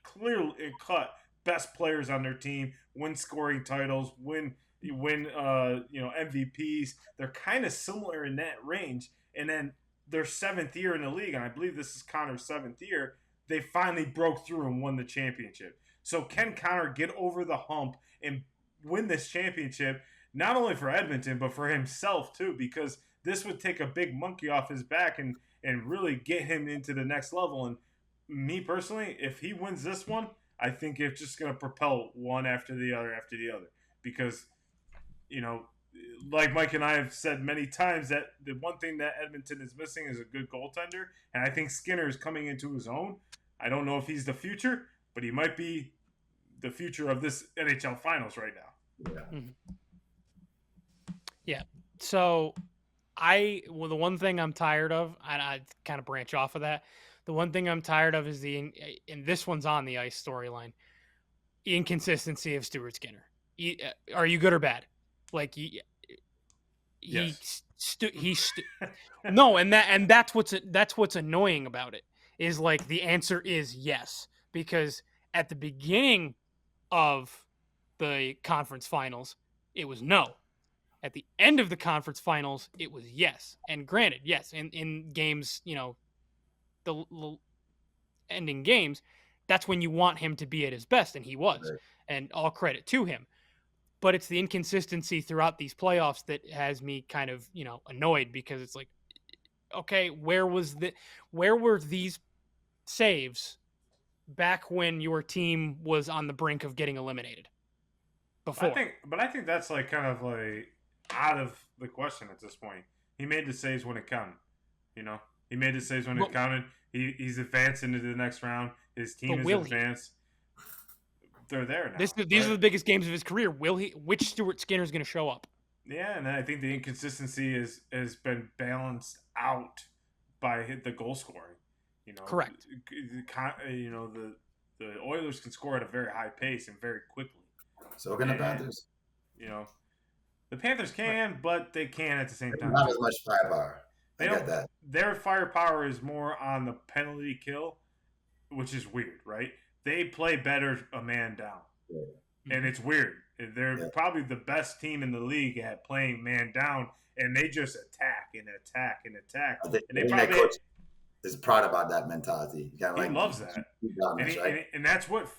clearly cut best players on their team, win scoring titles, win MVPs. They're kind of similar in that range. And then their seventh year in the league, and I believe this is Connor's seventh year, they finally broke through and won the championship. So can Connor get over the hump and win this championship, not only for Edmonton, but for himself too, because this would take a big monkey off his back and really get him into the next level. And me personally, if he wins this one, I think it's just going to propel one after the other, because, you know, like Mike and I have said many times, that the one thing that Edmonton is missing is a good goaltender. And I think Skinner is coming into his own. I don't know if he's the future, but he might be the future of this NHL Finals right now. Yeah. Mm-hmm. Yeah. So the one thing I'm tired of, and I kind of branch off of that, the one thing I'm tired of is and this one's on the ice storyline, inconsistency of Stuart Skinner. Are you good or bad? Like no, and that's what's annoying about it, is like the answer is yes, because at the beginning of the conference finals it was no. At the end of the conference finals it was yes. And granted, yes, in games, you know, the ending games, that's when you want him to be at his best, and he was. Right. And all credit to him. But it's the inconsistency throughout these playoffs that has me kind of, you know, annoyed, because it's like, okay, where were these saves back when your team was on the brink of getting eliminated before? I think that's like kind of like out of the question at this point. He made the saves when it counted. You know, he made the saves when it counted. He's advanced into the next round. His team is advanced. They're there now. These are the biggest games of his career. Which Stuart Skinner is going to show up? Yeah, and I think the inconsistency has been balanced out by the goal scoring. You know, correct. You know, the Oilers can score at a very high pace and very quickly. So can the Panthers. You know, the Panthers can, but they can at the same time. Not as much firepower. I get that. Their firepower is more on the penalty kill, which is weird, right? They play better a man down. Yeah. And it's weird. They're probably the best team in the league at playing man down, and they just attack and attack and attack. I think that coach is proud about that mentality. He loves that. And that's what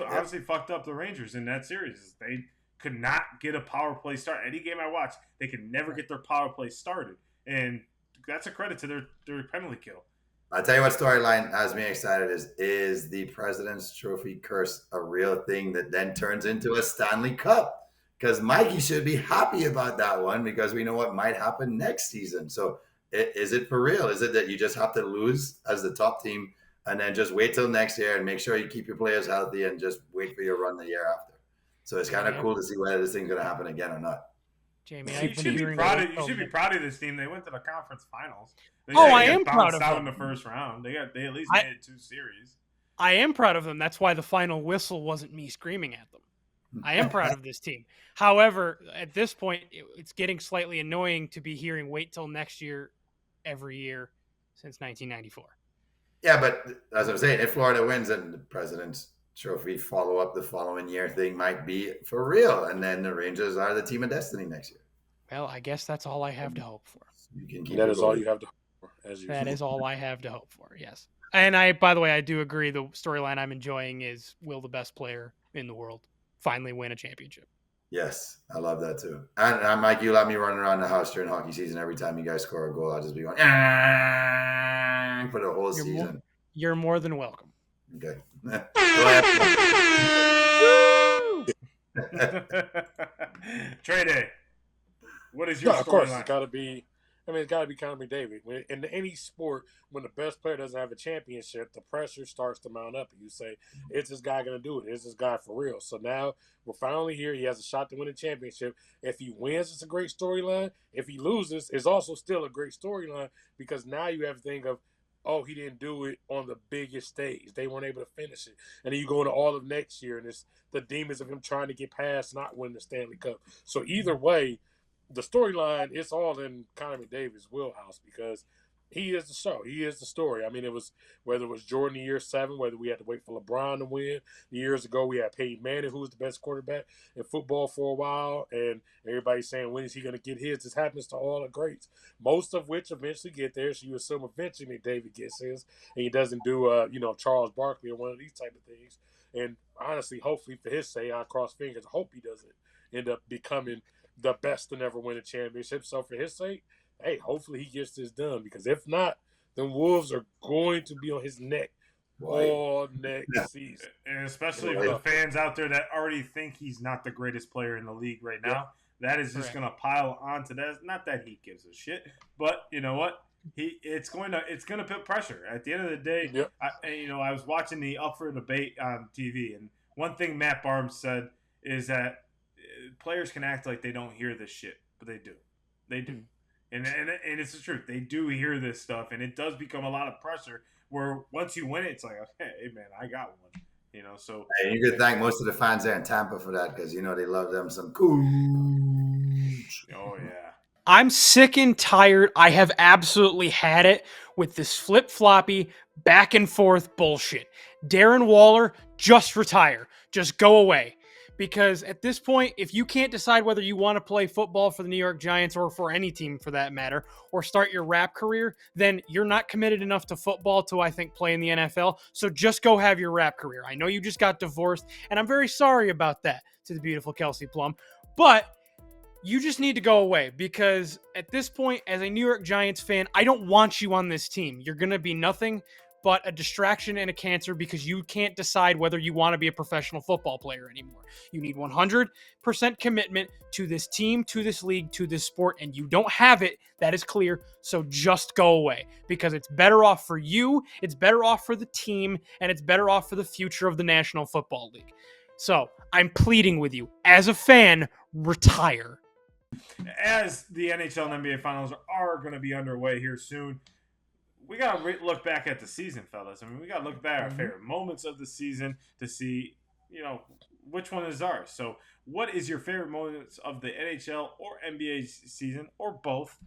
honestly fucked up the Rangers in that series. Is they could not get a power play start. Any game I watched, they could never get their power play started. And that's a credit to their penalty kill. I'll tell you what storyline has me excited is the President's Trophy curse a real thing that then turns into a Stanley Cup? Because Mikey should be happy about that one, because we know what might happen next season. So is it for real? Is it that you just have to lose as the top team and then just wait till next year and make sure you keep your players healthy and just wait for your run the year after? So it's kind of cool to see whether this thing's going to happen again or not. Jamie, you should be proud of this team. They went to the conference finals. I am proud of them. Out in the first round. They at least made it 2 series. I am proud of them. That's why the final whistle wasn't me screaming at them. I am proud of this team. However, at this point, it's getting slightly annoying to be hearing wait till next year every year since 1994. Yeah, but as I'm saying, if Florida wins and the President's Trophy follow-up the following year thing might be for real, and then the Rangers are the team of destiny next year. Well, I guess that's all I have to hope for. You can keep that is all you have to hope for. That is all I have to hope for, yes. And by the way, I do agree the storyline I'm enjoying is, will the best player in the world finally win a championship? Yes, I love that too. And Mike, you let me run around the house during hockey season. Every time you guys score a goal, I'll just be going for the whole season. You're more than welcome. Okay. Trey Day. What is your storyline? Of course, it's got to be. It's got to be Connor McDavid. In any sport, when the best player doesn't have a championship, the pressure starts to mount up. And you say, is this guy going to do it? Is this guy for real? So now we're finally here. He has a shot to win a championship. If he wins, it's a great storyline. If he loses, it's also still a great storyline, because now you have to think of, oh, he didn't do it on the biggest stage. They weren't able to finish it. And then you go into all of next year, and it's the demons of him trying to get past not winning the Stanley Cup. So either way, the storyline, it's all in Connor McDavid's wheelhouse, because He is the show. He is the story. I mean, whether it was Jordan in year 7, whether we had to wait for LeBron to win. Years ago, we had Peyton Manning, who was the best quarterback in football for a while, and everybody's saying, when is he going to get his? This happens to all the greats, most of which eventually get there. So you assume eventually David gets his, and he doesn't do, Charles Barkley or one of these type of things. And honestly, hopefully for his sake, I cross fingers. I hope he doesn't end up becoming the best to never win a championship. So for his sake, hey, hopefully he gets this done, because if not, then Wolves are going to be on his neck all next season. And especially for the fans out there that already think he's not the greatest player in the league right now, that is just going to pile onto that. Not that he gives a shit, but you know what? It's going to put pressure. At the end of the day, I was watching the Up for Debate on TV, and one thing Matt Barnes said is that players can act like they don't hear this shit, but they do. They do. And it's the truth. They do hear this stuff, and it does become a lot of pressure where once you win it, it's like, hey, man, I got one. So. Hey, you could thank most of the fans there in Tampa for that, because, they love them some Cooch. Oh, yeah. I'm sick and tired. I have absolutely had it with this flip-floppy, back and forth bullshit. Darren Waller, just retire. Just go away. Because at this point, if you can't decide whether you want to play football for the New York Giants or for any team for that matter, or start your rap career, then you're not committed enough to football to, I think, play in the NFL. So just go have your rap career. I know you just got divorced, and I'm very sorry about that to the beautiful Kelsey Plum. But you just need to go away, because at this point, as a New York Giants fan, I don't want you on this team. You're going to be nothing but a distraction and a cancer, because you can't decide whether you want to be a professional football player anymore. You need 100% commitment to this team, to this league, to this sport, and you don't have it. That is clear. So just go away, because it's better off for you, it's better off for the team, and it's better off for the future of the National Football League. So I'm pleading with you, as a fan, retire. As the NHL and NBA Finals are going to be underway here soon, we got to look back at the season, fellas. I mean, we got to look back at our favorite moments of the season to see, which one is ours. So what is your favorite moments of the NHL or NBA season, or both?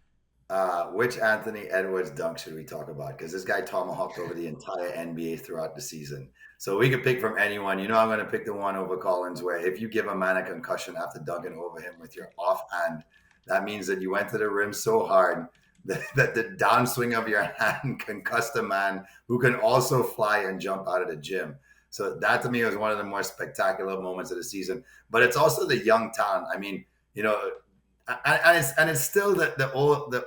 Which Anthony Edwards dunk should we talk about? Because this guy tomahawked over the entire NBA throughout the season. So we could pick from anyone. I'm going to pick the one over Collins, where if you give a man a concussion after dunking over him with your offhand, that means that you went to the rim so hard that the downswing of your hand concussed a man who can also fly and jump out of the gym. So that to me was one of the more spectacular moments of the season. But it's also the young talent. I mean, and it's still the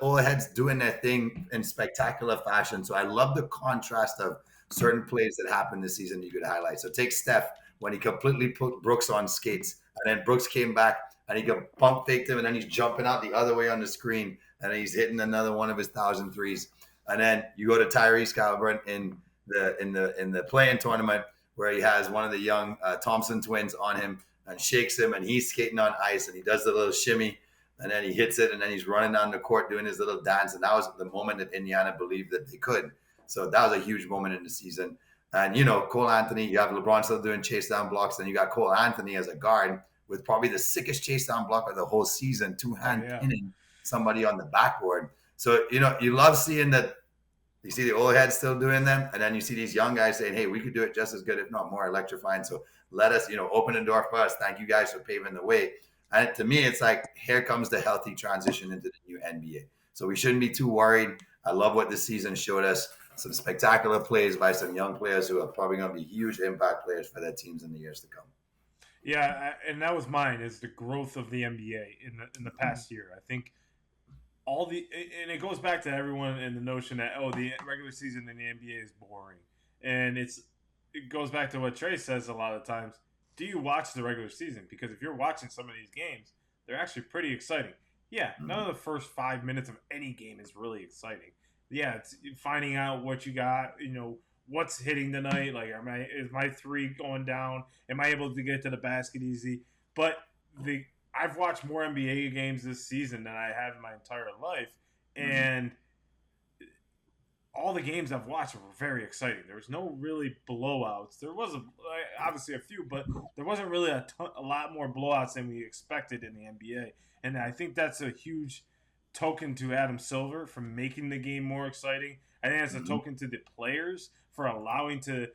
old heads doing their thing in spectacular fashion. So I love the contrast of certain plays that happened this season you could highlight. So take Steph, when he completely put Brooks on skates, and then Brooks came back and he pump faked him, and then he's jumping out the other way on the screen, and he's hitting another one of his 1,000 threes. And then you go to Tyrese Halliburton in the play-in tournament, where he has one of the young Thompson twins on him and shakes him, and he's skating on ice, and he does the little shimmy, and then he hits it, and then he's running down the court doing his little dance. And that was the moment that Indiana believed that they could. So that was a huge moment in the season. And, Cole Anthony, you have LeBron still doing chase down blocks. Then you got Cole Anthony as a guard with probably the sickest chase down block of the whole season, two-hand pinning somebody on the backboard. So, you love seeing that. You see the old heads still doing them, and then you see these young guys saying, hey, we could do it just as good, if not more electrifying. So let us, open the door for us. Thank you guys for paving the way. And to me, it's like, here comes the healthy transition into the new NBA. So we shouldn't be too worried. I love what this season showed us. Some spectacular plays by some young players who are probably going to be huge impact players for their teams in the years to come. Yeah, and that was mine, is the growth of the NBA in the past year. I think and it goes back to everyone in the notion that, the regular season in the NBA is boring. And it goes back to what Trey says a lot of times. Do you watch the regular season? Because if you're watching some of these games, they're actually pretty exciting. Yeah, none of the first 5 minutes of any game is really exciting. Yeah, it's finding out what you got, what's hitting tonight. Like, is my three going down? Am I able to get to the basket easy? But I've watched more NBA games this season than I have in my entire life, and all the games I've watched were very exciting. There was no really blowouts. There was obviously a few, but there wasn't really a lot more blowouts than we expected in the NBA. And I think that's a huge token to Adam Silver for making the game more exciting. I think it's a token to the players for allowing to,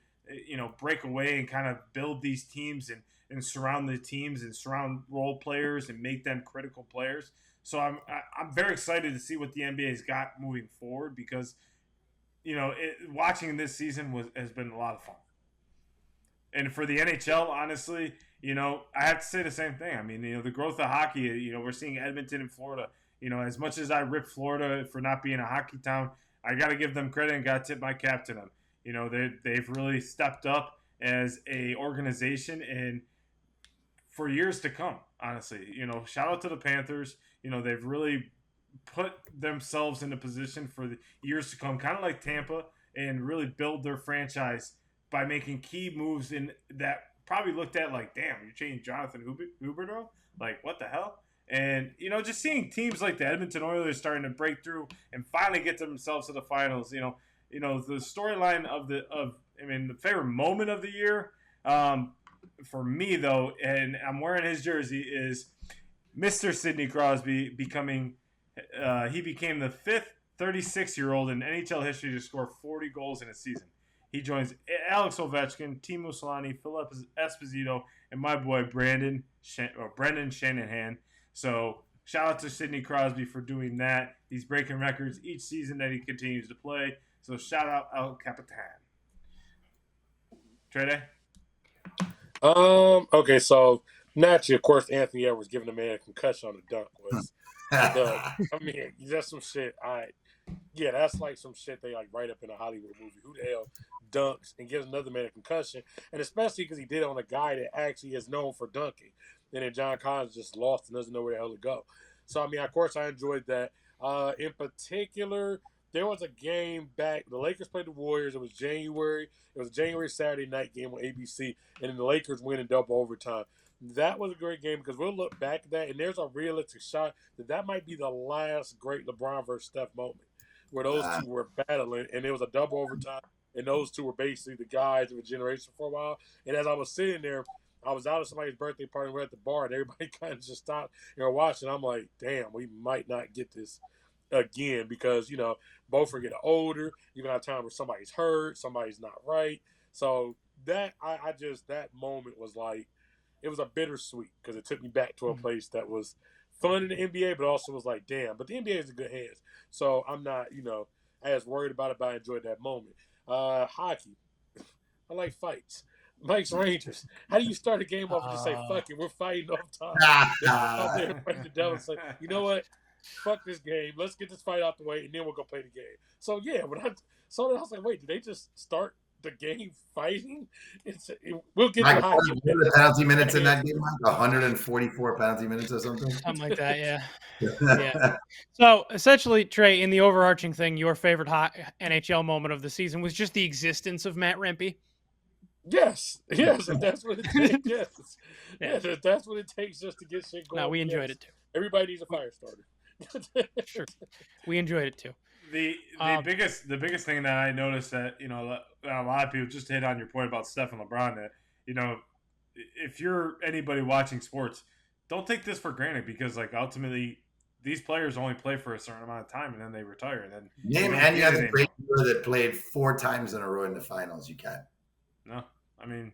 break away and kind of build these teams and surround the teams and surround role players and make them critical players. So I'm very excited to see what the NBA's got moving forward because, watching this season has been a lot of fun. And for the NHL, honestly, I have to say the same thing. I mean, the growth of hockey, we're seeing Edmonton and Florida. As much as I rip Florida for not being a hockey town, I got to give them credit and got to tip my cap to them. They've really stepped up as a organization and for years to come, honestly. Shout out to the Panthers. They've really put themselves in a position for the years to come, kind of like Tampa, and really build their franchise by making key moves in that probably looked at like, damn, you changed Jonathan Huberdeau? Like, what the hell? And, just seeing teams like the Edmonton Oilers starting to break through and finally get themselves to the finals, the storyline of the favorite moment of the year, for me, though, and I'm wearing his jersey, is Mr. Sidney Crosby became the fifth 36-year-old in NHL history to score 40 goals in a season. He joins Alex Ovechkin, Timo Solani, Philip Esposito, and my boy Brendan Shanahan. So shout out to Sidney Crosby for doing that. He's breaking records each season that he continues to play. So shout out El Capitan. Trede? Okay, so naturally, of course, Anthony Edwards giving the man a concussion on the dunk was that's some shit. That's like some shit they like write up in a Hollywood movie. Who the hell dunks and gives another man a concussion? And especially because he did it on a guy that actually is known for dunking. And then John Collins just lost and doesn't know where the hell to go. So, of course, I enjoyed that. In particular, there was a game back. The Lakers played the Warriors. It was January. It was a January Saturday night game on ABC. And then the Lakers win in double overtime. That was a great game because we'll look back at that, and there's a realistic shot that might be the last great LeBron versus Steph moment where those two were battling, and it was a double overtime, and those two were basically the guys of a generation for a while. And as I was sitting there, I was out of somebody's birthday party, we're at the bar, and everybody kind of just stopped and were watching. I'm like, damn, we might not get this again because, both are getting older. You're going to have time where somebody's hurt, somebody's not right. So that that moment was like, it was a bittersweet because it took me back to a place that was fun in the NBA, but also was like, damn. But the NBA is in good hands. So I'm not, as worried about it, but I enjoyed that moment. Hockey. I like fights. Mike's Rangers. How do you start a game off and just say, fuck it, we're fighting all the time? Out there fighting the devil and say, you know what? Fuck this game. Let's get this fight out the way, and then we'll go play the game. So, yeah, I was like, wait, did they just start the game fighting? We'll get to hockey. The penalty minutes in that game, Mike? 144 penalty minutes or something? Something like that, yeah. Yeah. So, essentially, Trey, in the overarching thing, your favorite NHL moment of the season was just the existence of Matt Rempe? Yes, if that's what it takes. Yes, if that's what it takes just to get shit going. No, we enjoyed it too. Everybody needs a fire starter. Sure, we enjoyed it too. The biggest thing that I noticed that a lot of people just hit on your point about Steph and LeBron that if you're anybody watching sports, don't take this for granted because like ultimately these players only play for a certain amount of time and then they retire. And then name any other great player that played 4 times in a row in the finals. You can't. No, I mean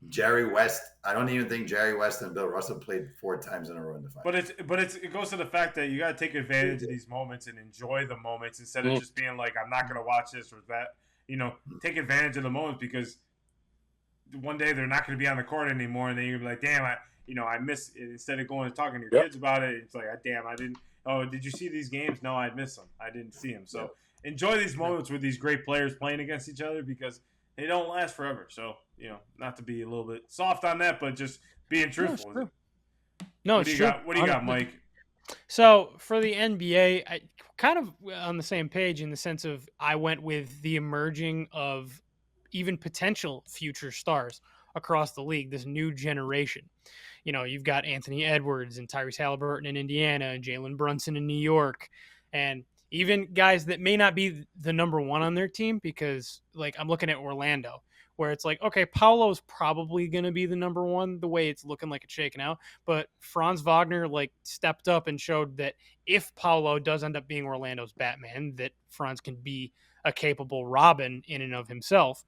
Jerry West. I don't even think Jerry West and Bill Russell played 4 times in a row in the finals. But it goes to the fact that you got to take advantage of these moments and enjoy the moments instead of just being like, I'm not going to watch this or that. Take advantage of the moments because one day they're not going to be on the court anymore, and then you're gonna be like, damn, I miss it. Instead of going and talking to your kids about it, it's like, damn, I didn't. Oh, did you see these games? No, I missed them. I didn't see them. So enjoy these moments with these great players playing against each other because they don't last forever. So, not to be a little bit soft on that, but just being truthful. No, it's true. What do you got, Mike? So for the NBA, I kind of on the same page in the sense of I went with the emerging of even potential future stars across the league, this new generation. You've got Anthony Edwards and Tyrese Halliburton in Indiana and Jalen Brunson in New York, and even guys that may not be the number one on their team because, like, I'm looking at Orlando, where it's like, okay, Paolo's probably going to be the number one the way it's looking like it's shaking out. But Franz Wagner like stepped up and showed that if Paolo does end up being Orlando's Batman, that Franz can be a capable Robin in and of himself.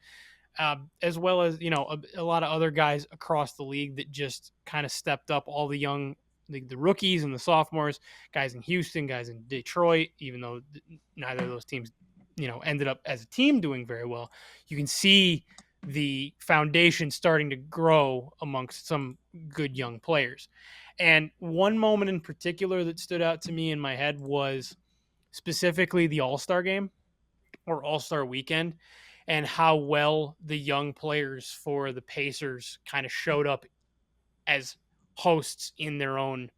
As well as, a lot of other guys across the league that just kind of stepped up, all the young, the rookies and the sophomores, guys in Houston, guys in Detroit, even though neither of those teams, ended up as a team doing very well. You can see the foundation starting to grow amongst some good young players. And one moment in particular that stood out to me in my head was specifically the All-Star game or All-Star weekend, and how well the young players for the Pacers kind of showed up as hosts in their own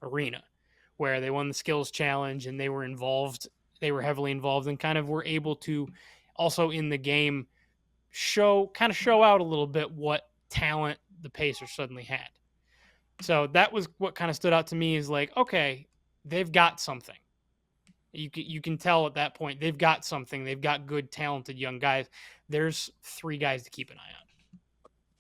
arena, where they won the skills challenge and they were heavily involved and kind of were able to also in the game show out a little bit what talent the Pacers suddenly had. So that was what kind of stood out to me, is like, okay, they've got something. You can tell at that point they've got something. They've got good, talented young guys. There's 3 guys to keep an eye on.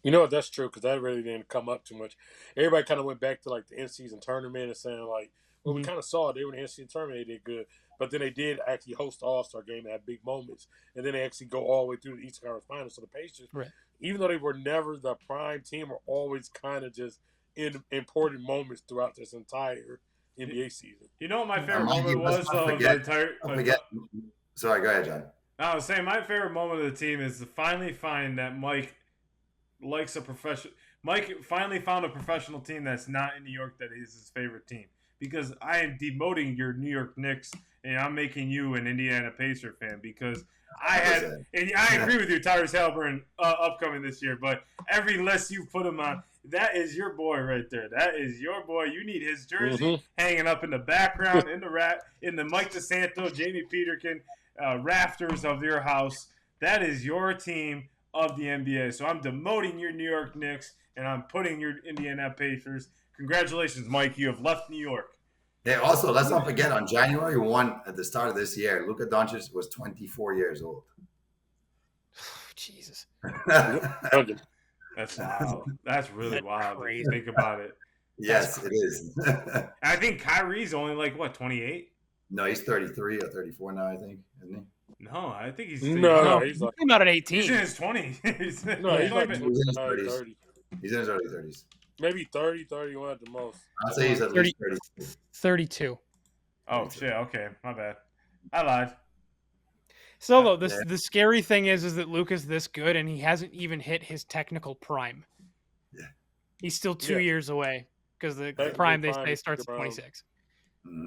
You know what? That's true, because that really didn't come up too much. Everybody kind of went back to like the in-season tournament and saying like, well, we kind of saw it. They were in the in-season tournament, they did good, but then they did actually host the All-Star game and have big moments, and then they actually go all the way through the Eastern Conference Finals. So the Pacers, right, even though they were never the prime team, were always kind of just in important moments throughout this entire NBA season. You know what my favorite moment was, though? Sorry, go ahead, John. I was saying my favorite moment of the team is to finally find that Mike likes a professional. Mike finally found a professional team that's not in New York that is his favorite team. Because I am demoting your New York Knicks and I'm making you an Indiana Pacer fan, because and I agree with you, Tyrese Haliburton upcoming this year, but every list you put him on, that is your boy right there. That is your boy. You need his jersey hanging up in the background, in the Mike DeSanto, Jamie Peterkin rafters of your house. That is your team of the NBA. So I'm demoting your New York Knicks and I'm putting your Indiana Pacers. Congratulations, Mike. You have left New York. Hey, also, let's not forget, on January 1 at the start of this year, Luka Doncic was 24 years old. Jesus. That's wild. That's really wild when you think about it. Yes, it is. I think Kyrie's only like, what, 28? No, he's 33 or 34 now, I think, isn't he? No, I think he's... he's like... He's not at 18. He's in his 20s. He's in his 30s. He's in his early 30s. Maybe 30, 31 at the most. I'd say he's at least 32. Oh, shit. Okay. My bad. I lied. So, though, the scary thing is that Luka's this good, and he hasn't even hit his technical prime. Yeah. He's still 2 years away, because the prime, they say, starts at 26.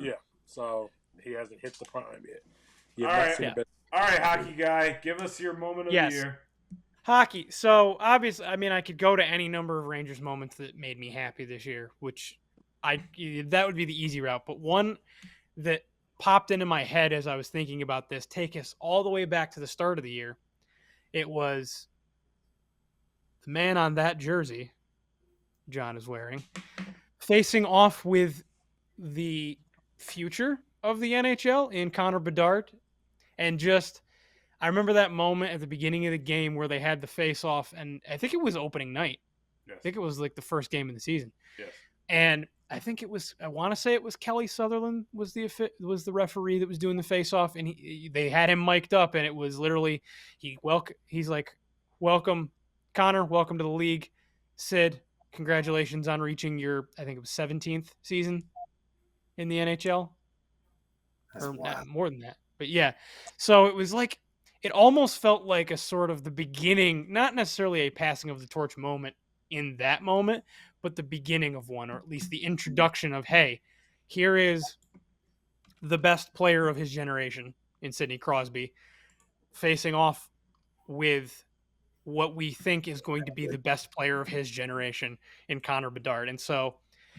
Yeah. So, he hasn't hit the prime yet. All right, hockey guy. Give us your moment of the year. Hockey. So, obviously, I mean, I could go to any number of Rangers moments that made me happy this year, which that would be the easy route. But one that popped into my head as I was thinking about this, take us all the way back to the start of the year. It was the man on that jersey John is wearing, facing off with the future of the NHL in Connor Bedard. And just, I remember that moment at the beginning of the game where they had the face-off, and I think it was opening night. Yes. I think it was like the first game of the season. Yes. And I think it was, I want to say it was Kelly Sutherland was the referee that was doing the face-off, and they had him mic'd up, and it was literally, he's like, welcome, Connor, welcome to the league. Sid, congratulations on reaching your, I think it was 17th season in the NHL. Or more than that. But yeah, so it was like, it almost felt like a sort of the beginning, not necessarily a passing of the torch moment in that moment, but the beginning of one, or at least the introduction of, hey, here is the best player of his generation in Sidney Crosby facing off with what we think is going to be the best player of his generation in Connor Bedard. And so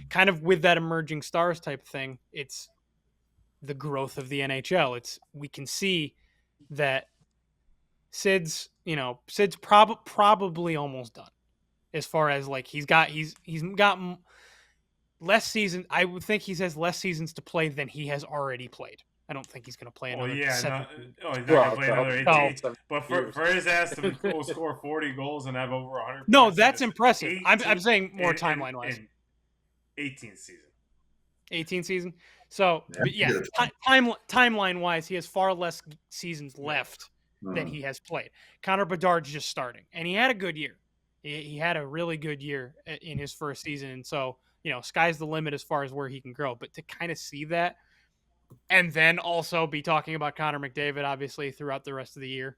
kind of with that emerging stars type thing, it's the growth of the NHL. We can see that Sid's probably almost done as far as like he's got less season. I would think he has less seasons to play than he has already played I don't think he's going to play Well, another yeah, seven. he's not going to play another 18. So, But for his ass to go score 40 goals and have over 100 no, points that's impressive. I'm saying more in timeline-wise. 18th season. 18th season. So, but yeah, timeline-wise, he has far less seasons left than he has played. Connor Bedard's just starting, and he had a good year. He had a really good year in his first season, and so, sky's the limit as far as where he can grow. But to kind of see that, and then also be talking about Connor McDavid, obviously, throughout the rest of the year,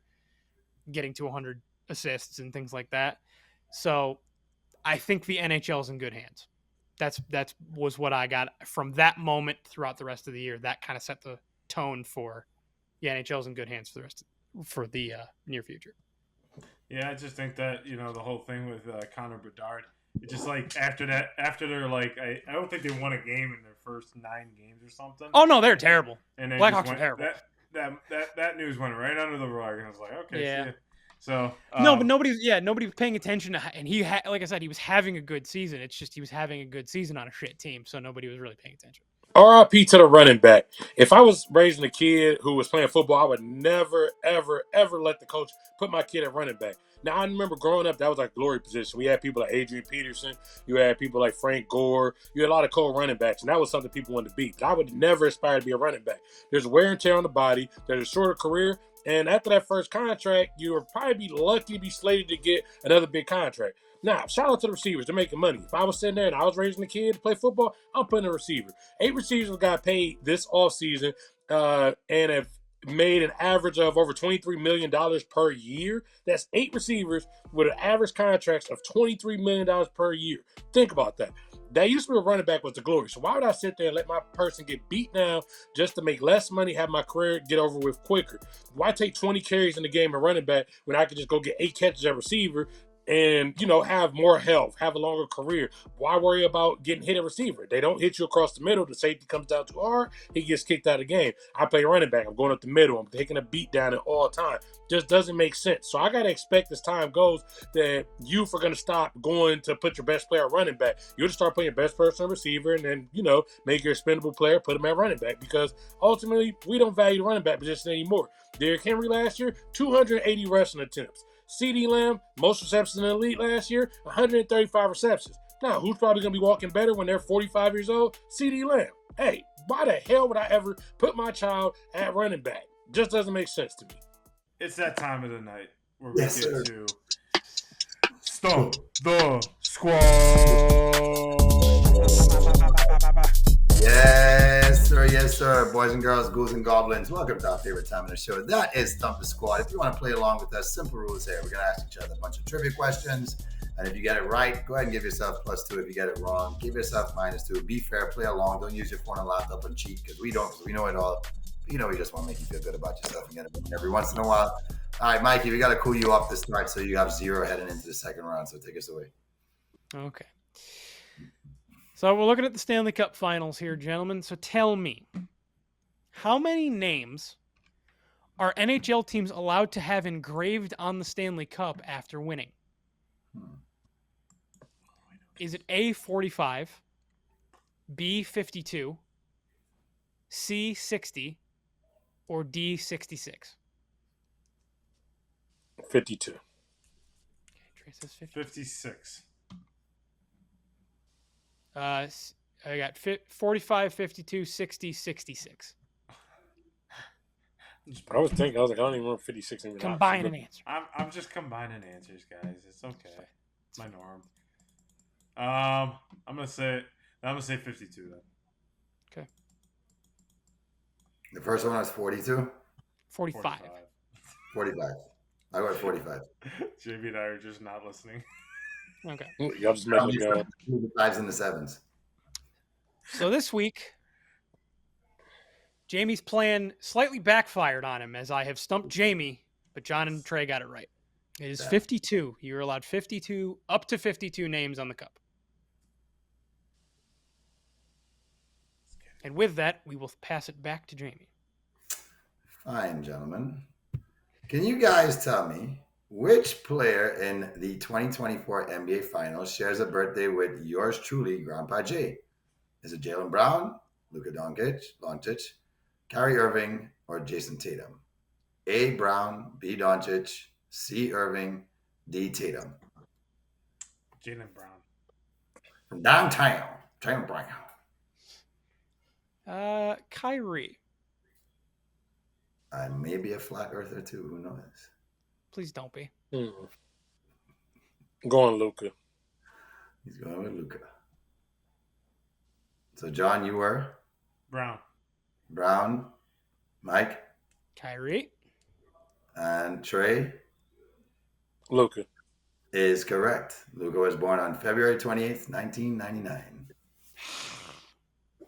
getting to 100 assists and things like that. So I think the NHL's in good hands. That was what I got from that moment throughout the rest of the year. That kind of set the tone for the NHL's in good hands for the near future. Yeah, I just think that, the whole thing with Connor Bedard, it's just like after they're like, I don't think they won a game in their first 9 games or something. Oh no, they're terrible. And Blackhawks are terrible. That news went right under the rug, and I was like, okay, yeah. See ya. So no, but nobody was paying attention to, and he like I said, he was having a good season. It's just he was having a good season on a shit team, so nobody was really paying attention. RIP to the running back. If I was raising a kid who was playing football, I would never, ever, ever let the coach put my kid at running back. Now, I remember growing up, that was our glory position. We had people like Adrian Peterson. You had people like Frank Gore. You had a lot of cold running backs, and that was something people wanted to beat. I would never aspire to be a running back. There's wear and tear on the body. There's a shorter career. And after that first contract, you would probably be lucky to be slated to get another big contract. Now, shout out to the receivers. They're making money. If I was sitting there and I was raising a kid to play football, I'm putting a receiver. 8 receivers got paid this offseason and have made an average of over $23 million per year. That's 8 receivers with an average contracts of $23 million per year. Think about that. That used to be a running back was the glory. So why would I sit there and let my person get beat down just to make less money, have my career get over with quicker? Why take 20 carries in the game at running back when I could just go get 8 catches at receiver and, have more health, have a longer career? Why worry about getting hit at receiver? They don't hit you across the middle. The safety comes down too hard. He gets kicked out of the game. I play running back. I'm going up the middle. I'm taking a beat down at all time. Just doesn't make sense. So I got to expect as time goes that youth are going to stop going to put your best player at running back. You'll just start putting your best person at receiver and then, make your expendable player, put him at running back, because ultimately we don't value the running back position anymore. Derrick Henry last year, 280 rushing attempts. CeeDee Lamb, most receptions in the league last year, 135 receptions. Now, who's probably going to be walking better when they're 45 years old? CeeDee Lamb. Hey, why the hell would I ever put my child at running back? Just doesn't make sense to me. It's that time of the night where we get to Stump the Squad. Yes, sir. Boys and girls, ghouls and goblins, welcome to our favorite time of the show. That is Stump the Squad. If you want to play along with us, simple rules here. We're going to ask each other a bunch of trivia questions. And if you get it right, go ahead and give yourself +2. If you get it wrong, give yourself -2. Be fair, play along. Don't use your phone and laptop and cheat, because we don't, because we know it all. We just want to make you feel good about yourself and get it every once in a while. All right, Mikey, we got to cool you off to start so you have 0 heading into the second round. So take us away. Okay. So we're looking at the Stanley Cup Finals here, gentlemen. So tell me, how many names are NHL teams allowed to have engraved on the Stanley Cup after winning? Is it A, 45, B, 52, C, 60, or D, 66? 52. Okay, Trey says 56. I got 45, 52, 60, 66. I was like, I don't even remember 56. Combine an answer. I'm just combining answers, guys. It's okay. It's my norm. I'm gonna say 52 then. Okay. The first one was 42? 45. 45. I went 45. JB and I are just not listening. Okay. Y'all just making it go. The 5s and the 7s. So this week, Jamie's plan slightly backfired on him, as I have stumped Jamie, but John and Trey got it right. It is 52. You're allowed 52, up to 52 names on the cup. And with that, we will pass it back to Jamie. Fine, gentlemen. Can you guys tell me which player in the 2024 NBA Finals shares a birthday with yours truly, Grandpa Jay? Is it Jaylen Brown, Luka Doncic, Kyrie Irving or Jason Tatum? A. Brown, B. Doncic, C. Irving, D. Tatum. Jaylen Brown. From downtown, Tatum Brown. Kyrie. I may be a flat earther too. Who knows? Please don't be. Going Luka. He's going with Luka. So, John, you were? Brown. Mike? Kyrie. And Trey? Luka. Is correct. Luka was born on February 28th, 1999.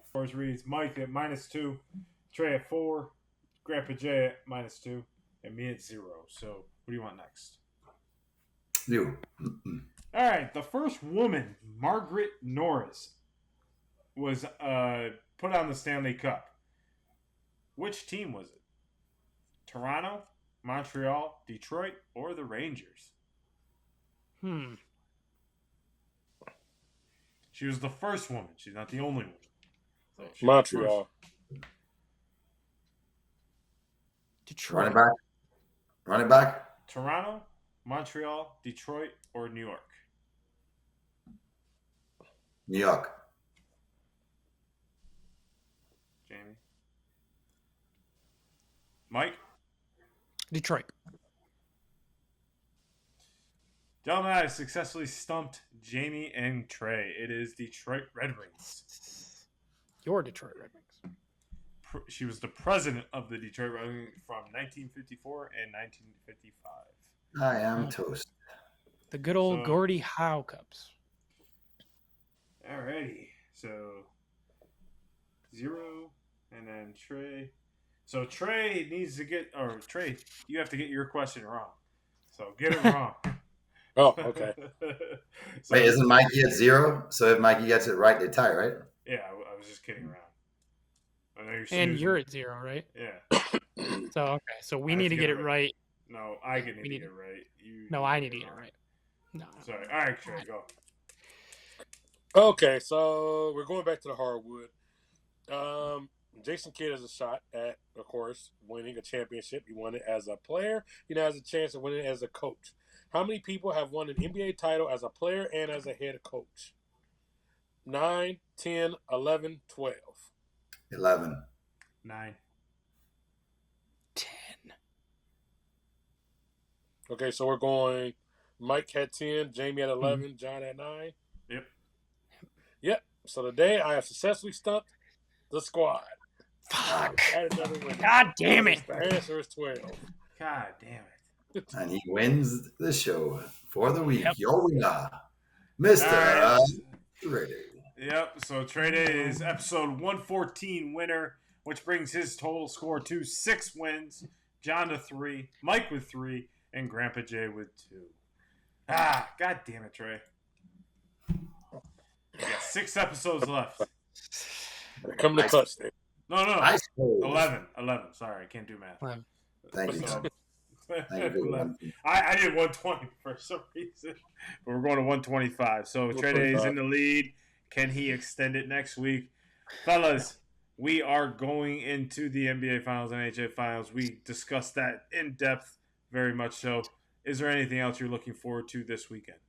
Scores reads Mike at -2, Trey at 4, Grandpa Jay at -2, and me at 0. So, what do you want next? You. All right. The first woman, Margaret Norris, was put on the Stanley Cup. Which team was it? Toronto, Montreal, Detroit, or the Rangers? She was the first woman. She's not the only one. So Montreal. Detroit. Running back. Toronto, Montreal, Detroit, or New York? New York. Jamie? Mike? Detroit. Gentlemen, I successfully stumped Jamie and Trey. It is Detroit Red Wings. Your Detroit Red Wings. She was the president of the Detroit Red Wings from 1954 and 1955. I am toast. The good old Gordie Howe Cups. Alrighty. So 0 and then Trey. So Trey needs to get, or Trey, you have to get your question wrong. So get it wrong. Oh, okay. So, Wait, isn't Mikey at 0? So if Mikey gets it right, they tie, right? Yeah, I was just kidding around. I know And you're at 0, right? Yeah. So, okay. So we need to get it right. No, I need to get it right. I need to get it right. No. Sorry. All right, Trey, go. Okay, so we're going back to the hardwood. Jason Kidd has a shot at, of course, winning a championship. He won it as a player. He now has a chance of winning it as a coach. How many people have won an NBA title as a player and as a head coach? 9, 10, 11, 12. 11. 9. 10. Okay, so we're going Mike had 10, Jamie at 11, John at 9. Yep. So today I have successfully stumped the squad. Fuck. Another winner. God damn it. The answer is 12. God damn it. And he wins the show for the week. Yep. Your winner, Mr. Ready. Yep, so Trey Day is episode 114 winner, which brings his total score to 6 wins. John to 3, Mike with 3, and Grandpa Jay with 2. God damn it, Trey. You got 6 episodes left. Come to touch there. No. I suppose. 11. Sorry, I can't do math. Thank you. So, Thank you. 11. I did 120 for some reason, but we're going to 125. So Trey Day is in the lead. Can he extend it next week? Fellas, we are going into the NBA Finals and NHL Finals. We discussed that in depth, very much so. Is there anything else you're looking forward to this weekend?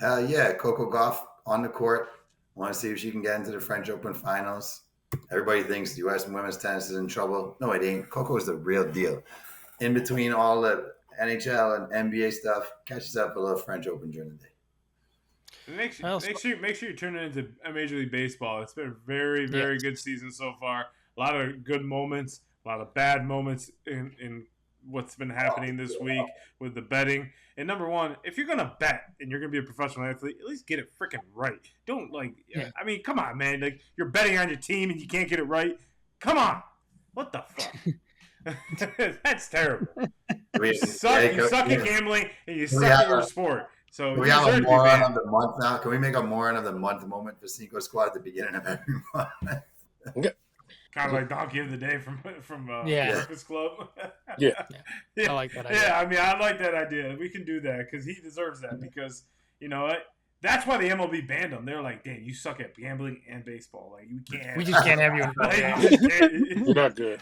Yeah, Coco Gauff on the court. Want to see if she can get into the French Open Finals. Everybody thinks U.S. women's tennis is in trouble. No, it ain't. Coco is the real deal. In between all the NHL and NBA stuff, catches up a little French Open during the day. Make sure you turn it into Major League Baseball. It's been a very, very good season so far. A lot of good moments, a lot of bad moments in what's been happening this week with the betting. And number one, if you're gonna bet and you're gonna be a professional athlete, at least get it freaking right. Don't I mean, come on, man. Like, you're betting on your team and you can't get it right. Come on, what the fuck? That's terrible. You suck at gambling and you suck at your sport. So we have a moron of the month now. Can we make a moron of the month moment for Cinco Squad at the beginning of every month? Kind of like Donkey of the Day from Breakfast Club. Yeah, I like that idea. Yeah, I mean, I like that idea. We can do that because he deserves that. Because you know what, That's why the MLB banned them. They're like, "Dan, you suck at gambling and baseball. Like, you can't. We just can't have you involved. Like, you just can't- You're not good.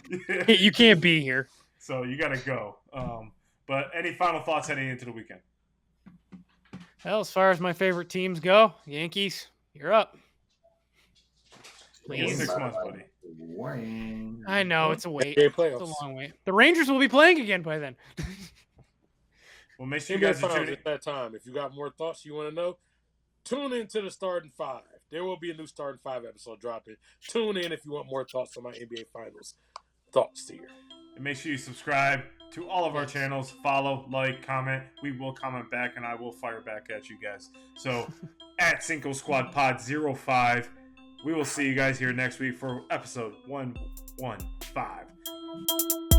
You can't be here. So you got to go. But any final thoughts heading into the weekend? Well, as far as my favorite teams go, Yankees, you're up. Please. 6 months, buddy. I know it's a wait. NBA It's playoffs. a long wait. The Rangers will be playing again by then. Well, make sure you NBA guys are Finals tuning. at that time. If you got more thoughts you want to know, tune into the Starting Five. There will be a new Starting Five episode dropping. Tune in if you want more thoughts on my NBA Finals thoughts here. And make sure you subscribe to all of our channels. Follow, like, comment. We will comment back, and I will fire back at you guys. So, at Cinco Squad Pod 05. We will see you guys here next week for episode 115.